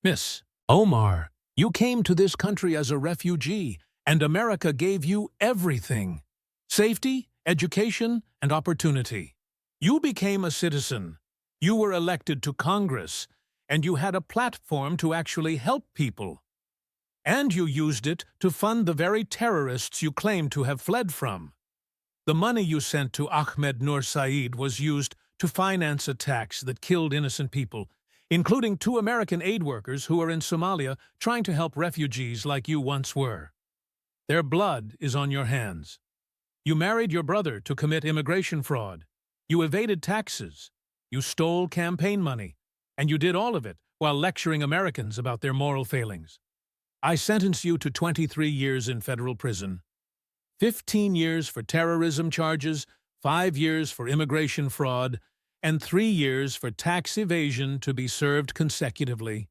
Miss Omar, you came to this country as a refugee, and America gave you everything. Safety, education, and opportunity. You became a citizen. You were elected to Congress, and you had a platform to actually help people. And you used it to fund the very terrorists you claim to have fled from. The money you sent to Ahmed Nur Saeed was used to finance attacks that killed innocent people, including 2 American aid workers who are in Somalia trying to help refugees like you once were. Their blood is on your hands. You married your brother to commit immigration fraud. You evaded taxes. You stole campaign money. And you did all of it while lecturing Americans about their moral failings. I sentence you to 23 years in federal prison. 15 years for terrorism charges, 5 years for immigration fraud, and 3 years for tax evasion to be served consecutively.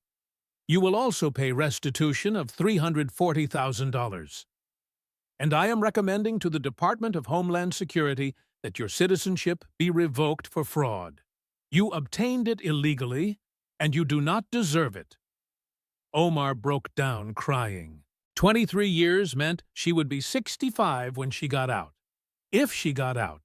You will also pay restitution of $340,000. And I am recommending to the Department of Homeland Security that your citizenship be revoked for fraud. You obtained it illegally, and you do not deserve it. Omar broke down crying. 23 years meant she would be 65 when she got out. If she got out.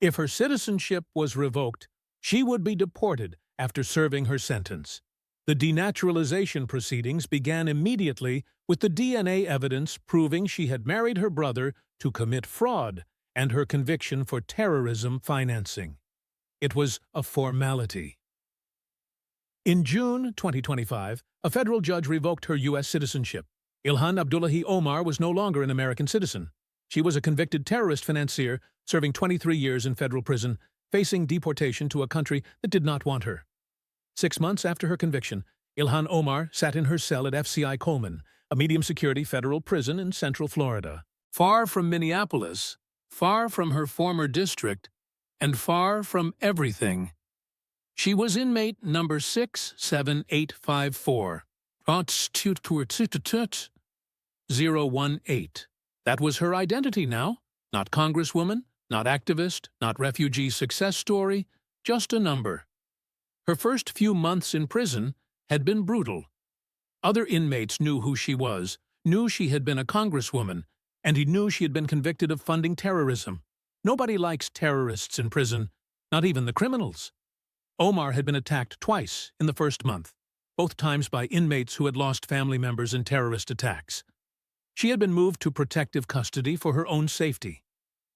If her citizenship was revoked, she would be deported after serving her sentence. The denaturalization proceedings began immediately with the DNA evidence proving she had married her brother to commit fraud and her conviction for terrorism financing. It was a formality. In June 2025, a federal judge revoked her U.S. citizenship. Ilhan Abdullahi Omar was no longer an American citizen. She was a convicted terrorist financier serving 23 years in federal prison, facing deportation to a country that did not want her. 6 months after her conviction, Ilhan Omar sat in her cell at FCI Coleman, a medium-security federal prison in Central Florida. Far from Minneapolis, far from her former district, and far from everything. She was inmate number 67854. 018. That was her identity now. Not Congresswoman, Not activist, not refugee success story, just a number. Her first few months in prison had been brutal. Other inmates knew who she was, knew she had been a congresswoman, and he knew she had been convicted of funding terrorism. Nobody likes terrorists in prison, not even the criminals. Omar had been attacked twice in the first month, both times by inmates who had lost family members in terrorist attacks. She had been moved to protective custody for her own safety.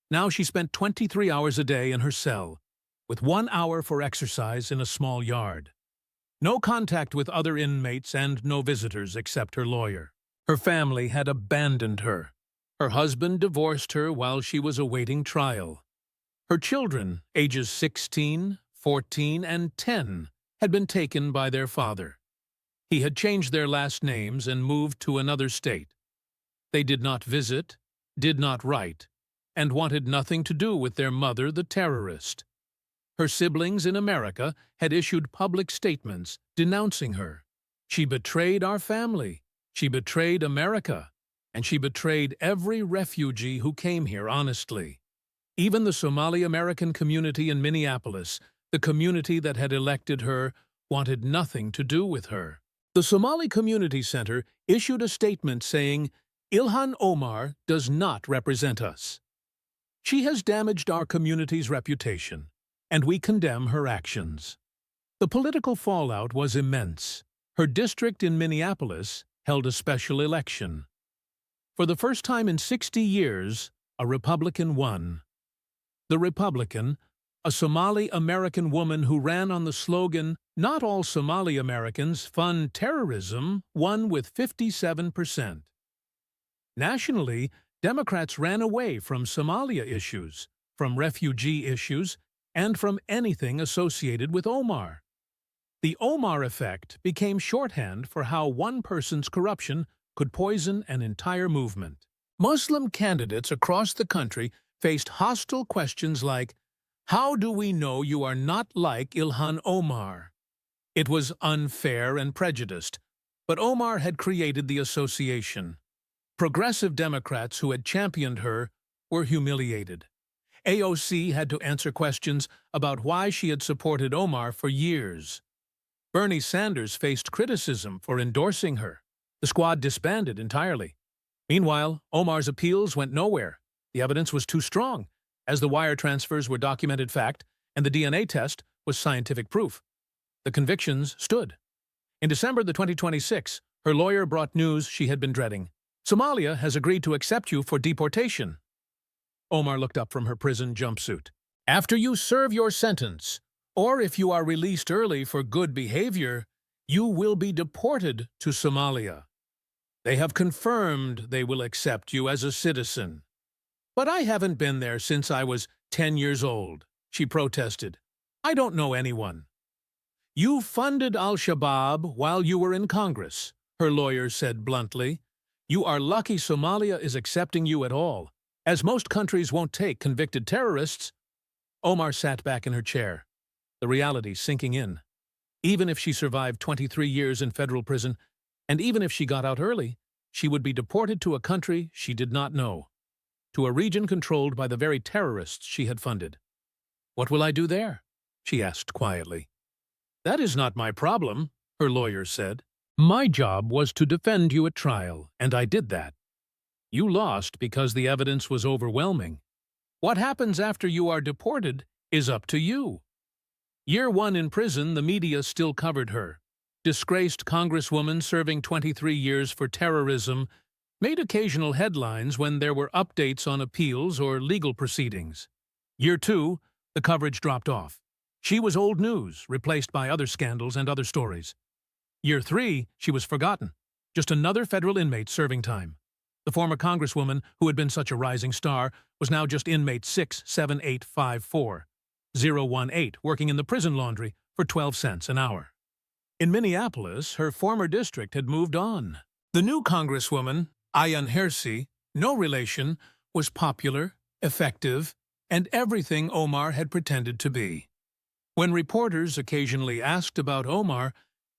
Now she spent 23 hours a day in her cell, with 1 hour for exercise in a small yard. No contact with other inmates and no visitors except her lawyer. Her family had abandoned her. Her husband divorced her while she was awaiting trial. Her children, ages 16, 14, and 10, had been taken by their father. He had changed their last names and moved to another state. They did not visit, did not write, and wanted nothing to do with their mother, the terrorist. Her siblings in America had issued public statements denouncing her. She betrayed our family, she betrayed America, and she betrayed every refugee who came here honestly. Even the Somali-American community in Minneapolis, the community that had elected her, wanted nothing to do with her. The Somali Community Center issued a statement saying, "Ilhan Omar does not represent us. She has damaged our community's reputation, and we condemn her actions." The political fallout was immense. Her district in Minneapolis held a special election. For the first time in 60 years, a Republican won. The Republican, a Somali-American woman who ran on the slogan, "Not all Somali Americans fund terrorism," won with 57%. Nationally, Democrats ran away from Somalia issues, from refugee issues, and from anything associated with Omar. The Omar effect became shorthand for how one person's corruption could poison an entire movement. Muslim candidates across the country faced hostile questions like, "How do we know you are not like Ilhan Omar?" It was unfair and prejudiced, but Omar had created the association. Progressive Democrats who had championed her were humiliated. AOC had to answer questions about why she had supported Omar for years. Bernie Sanders faced criticism for endorsing her. The squad disbanded entirely. Meanwhile, Omar's appeals went nowhere. The evidence was too strong, as the wire transfers were documented fact and the DNA test was scientific proof. The convictions stood. In December 2026, her lawyer brought news she had been dreading. "Somalia has agreed to accept you for deportation." Omar looked up from her prison jumpsuit. "After you serve your sentence, or if you are released early for good behavior, you will be deported to Somalia. They have confirmed they will accept you as a citizen." "But I haven't been there since I was 10 years old," she protested. "I don't know anyone." "You funded al-Shabaab while you were in Congress," her lawyer said bluntly. "You are lucky Somalia is accepting you at all, as most countries won't take convicted terrorists." Omar sat back in her chair, the reality sinking in. Even if she survived 23 years in federal prison, and even if she got out early, she would be deported to a country she did not know, to a region controlled by the very terrorists she had funded. "What will I do there?" she asked quietly. "That is not my problem," her lawyer said. "My job was to defend you at trial, and I did that. You lost because the evidence was overwhelming. What happens after you are deported is up to you." Year 1 in prison, the media still covered her. Disgraced congresswoman serving 23 years for terrorism made occasional headlines when there were updates on appeals or legal proceedings. Year 2, the coverage dropped off. She was old news, replaced by other scandals and other stories. Year 3, she was forgotten, just another federal inmate serving time. The former congresswoman, who had been such a rising star, was now just inmate 67854-018, working in the prison laundry for 12 cents an hour. In Minneapolis, her former district had moved on. The new congresswoman, Ilhan, no relation, was popular, effective, and everything Omar had pretended to be. When reporters occasionally asked about Omar,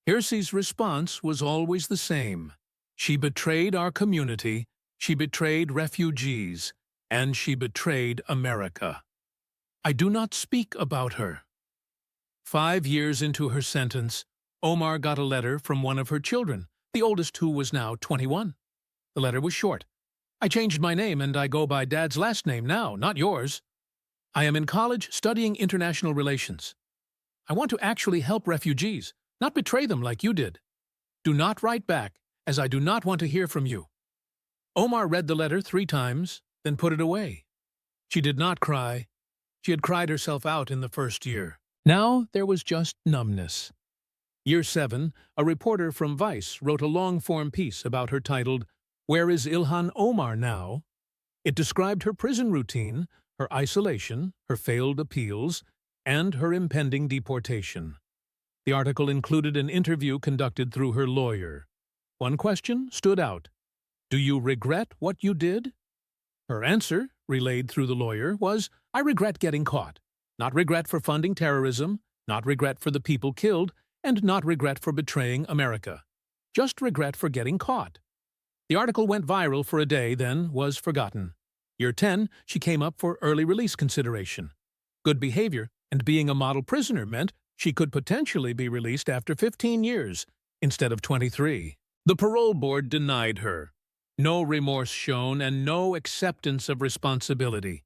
Hirsi's response was always the same. She betrayed our community, she betrayed refugees, and she betrayed America. I do not speak about her. 5 years into her sentence, Omar got a letter from one of her children, the oldest, who was now 21. The letter was short. I changed my name and I go by Dad's last name now, not yours. I am in college studying international relations. I want to actually help refugees, not betray them like you did. Do not write back, as I do not want to hear from you. Omar read the letter 3 times, then put it away. She did not cry. She had cried herself out in the first year. Now there was just numbness. Year 7, a reporter from Vice wrote a long-form piece about her titled, "Where is Ilhan Omar Now?" It described her prison routine, her isolation, her failed appeals, and her impending deportation. The article included an interview conducted through her lawyer. One question stood out. Do you regret what you did? Her answer, relayed through the lawyer, was, I regret getting caught. Not regret for funding terrorism, not regret for the people killed, and not regret for betraying America. Just regret for getting caught. The article went viral for a day, then was forgotten. Year 10, she came up for early release consideration. Good behavior and being a model prisoner meant she could potentially be released after 15 years instead of 23. The parole board denied her. No remorse shown and no acceptance of responsibility.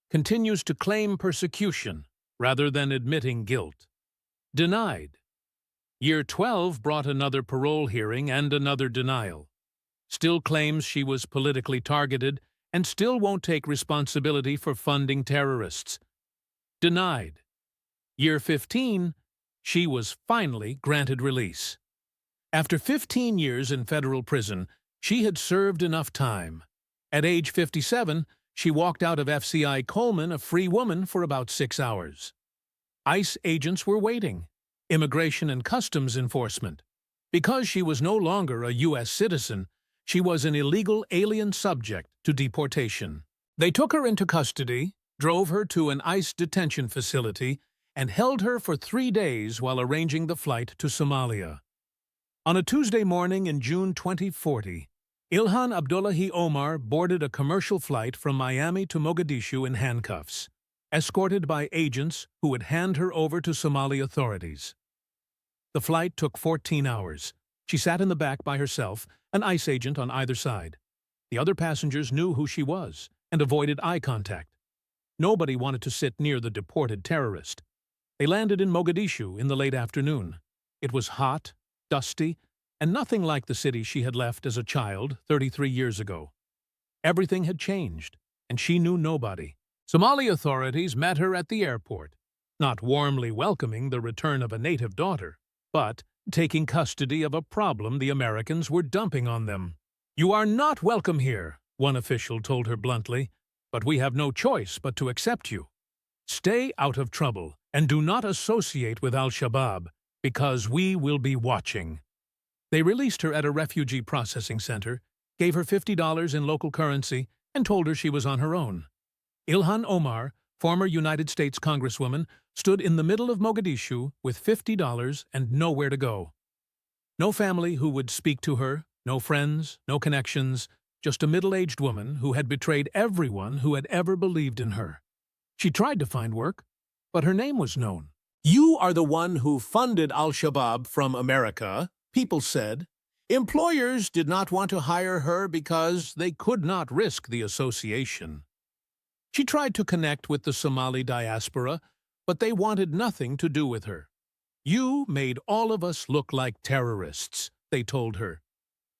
Continues to claim persecution rather than admitting guilt. Denied. Year 12 brought another parole hearing and another denial. Still claims she was politically targeted and still won't take responsibility for funding terrorists. Denied. Year 15, she was finally granted release. After 15 years in federal prison, she had served enough time. At age 57, she walked out of FCI Coleman a free woman for about 6 hours. ICE agents were waiting. Immigration and Customs Enforcement. Because she was no longer a U.S. citizen, she was an illegal alien subject to deportation. They took her into custody, drove her to an ICE detention facility, and held her for 3 days while arranging the flight to Somalia. On a Tuesday morning in June 2040, Ilhan Abdullahi Omar boarded a commercial flight from Miami to Mogadishu in handcuffs, escorted by agents who would hand her over to Somali authorities. The flight took 14 hours. She sat in the back by herself, an ICE agent on either side. The other passengers knew who she was and avoided eye contact. Nobody wanted to sit near the deported terrorist. They landed in Mogadishu in the late afternoon. It was hot, dusty, and nothing like the city she had left as a child 33 years ago. Everything had changed, and she knew nobody. Somali authorities met her at the airport, not warmly welcoming the return of a native daughter, but taking custody of a problem the Americans were dumping on them. "You are not welcome here," one official told her bluntly, "but we have no choice but to accept you. Stay out of trouble and do not associate with Al-Shabaab, because we will be watching." They released her at a refugee processing center, gave her $50 in local currency, and told her she was on her own. Ilhan Omar, former United States Congresswoman, stood in the middle of Mogadishu with $50 and nowhere to go. No family who would speak to her, no friends, no connections, just a middle-aged woman who had betrayed everyone who had ever believed in her. She tried to find work, but her name was known. "You are the one who funded Al-Shabaab from America," people said. Employers did not want to hire her because they could not risk the association. She tried to connect with the Somali diaspora, but they wanted nothing to do with her. "You made all of us look like terrorists," they told her.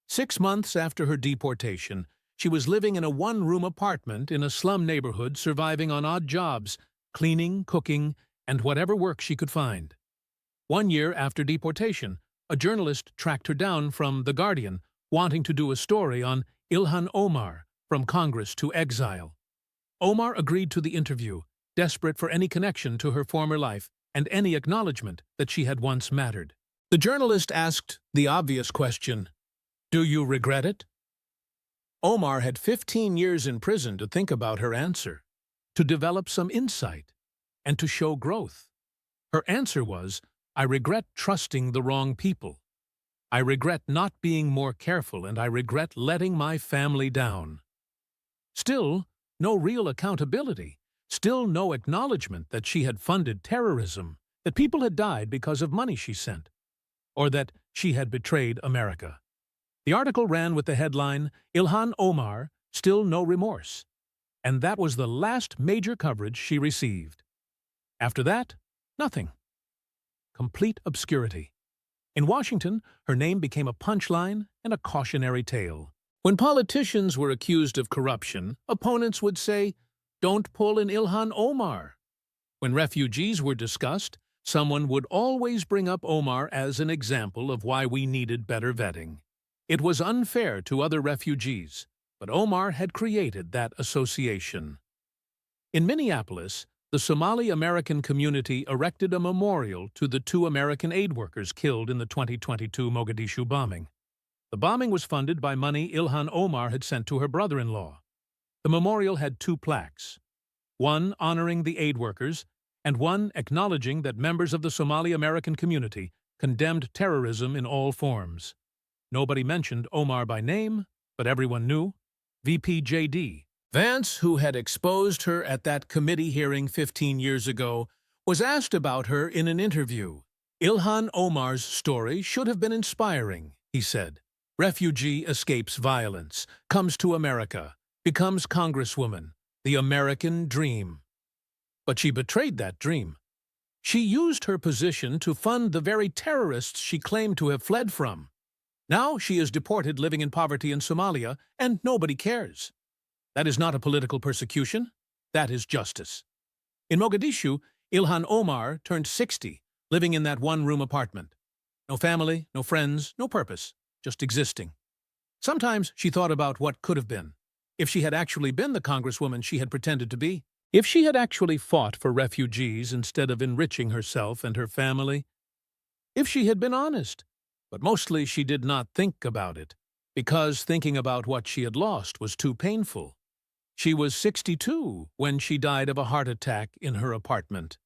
6 months after her deportation, she was living in a one-room apartment in a slum neighborhood, surviving on odd jobs, cleaning, cooking, and whatever work she could find. 1 year after deportation, a journalist tracked her down from The Guardian, wanting to do a story on Ilhan Omar, from Congress to exile. Omar agreed to the interview, desperate for any connection to her former life and any acknowledgement that she had once mattered. The journalist asked the obvious question, "Do you regret it?" Omar had 15 years in prison to think about her answer, to develop some insight, and to show growth. Her answer was, "I regret trusting the wrong people. I regret not being more careful, and I regret letting my family down." Still, no real accountability. Still Still no acknowledgement that she had funded terrorism, that people had died because of money she sent, or that she had betrayed America. The article ran with the headline, Ilhan Omar, Still No Remorse, and that was the last major coverage she received. After that, nothing. Complete obscurity. In Washington, her name became a punchline and a cautionary tale. When politicians were accused of corruption, opponents would say, "Don't pull an Ilhan Omar." When refugees were discussed, someone would always bring up Omar as an example of why we needed better vetting. It was unfair to other refugees, but Omar had created that association. In Minneapolis, the Somali-American community erected a memorial to the 2 American aid workers killed in the 2022 Mogadishu bombing. The bombing was funded by money Ilhan Omar had sent to her brother-in-law. The memorial had 2 plaques, one honoring the aid workers and one acknowledging that members of the Somali-American community condemned terrorism in all forms. Nobody mentioned Omar by name, but everyone knew. VP Vance, who had exposed her at that committee hearing 15 years ago, was asked about her in an interview. Ilhan Omar's story should have been inspiring, he said. Refugee escapes violence, comes to America, becomes Congresswoman, the American dream. But she betrayed that dream. She used her position to fund the very terrorists she claimed to have fled from. Now she is deported, living in poverty in Somalia, and nobody cares. That is not a political persecution. That is justice. In Mogadishu, Ilhan Omar turned 60, living in that one-room apartment. No family, no friends, no purpose, just existing. Sometimes she thought about what could have been, if she had actually been the congresswoman she had pretended to be, if she had actually fought for refugees instead of enriching herself and her family, if she had been honest. But mostly she did not think about it, because thinking about what she had lost was too painful. She was 62 when she died of a heart attack in her apartment.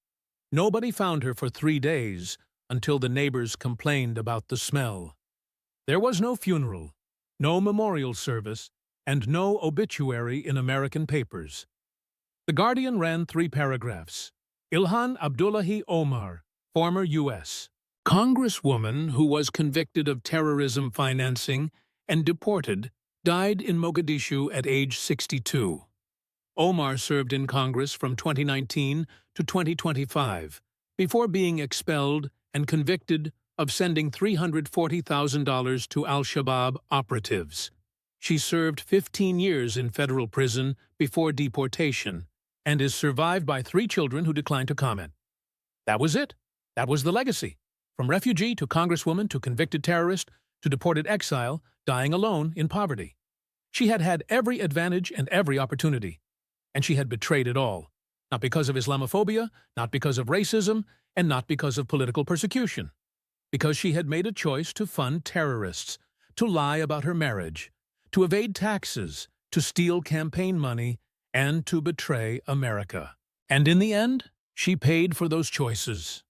Nobody found her for 3 days until the neighbors complained about the smell. There was no funeral, no memorial service, and no obituary in American papers. The Guardian ran 3 paragraphs. Ilhan Abdullahi Omar, former U.S. Congresswoman who was convicted of terrorism financing and deported, died in Mogadishu at age 62. Omar served in Congress from 2019 to 2025 before being expelled and convicted of sending $340,000 to al-Shabaab operatives. She served 15 years in federal prison before deportation and is survived by 3 children who declined to comment. That was it. That was the legacy. From refugee to congresswoman to convicted terrorist to deported exile, dying alone in poverty. She had had every advantage and every opportunity, and she had betrayed it all, not because of Islamophobia, not because of racism, and not because of political persecution, because she had made a choice to fund terrorists, to lie about her marriage, to evade taxes, to steal campaign money, and to betray America. And in the end, she paid for those choices.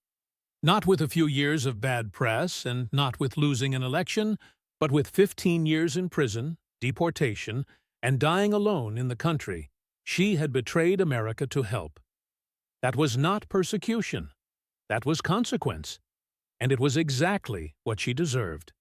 Not with a few years of bad press and not with losing an election, but with 15 years in prison, deportation, and dying alone in the country, she had betrayed America to help. That was not persecution. That was consequence. And it was exactly what she deserved.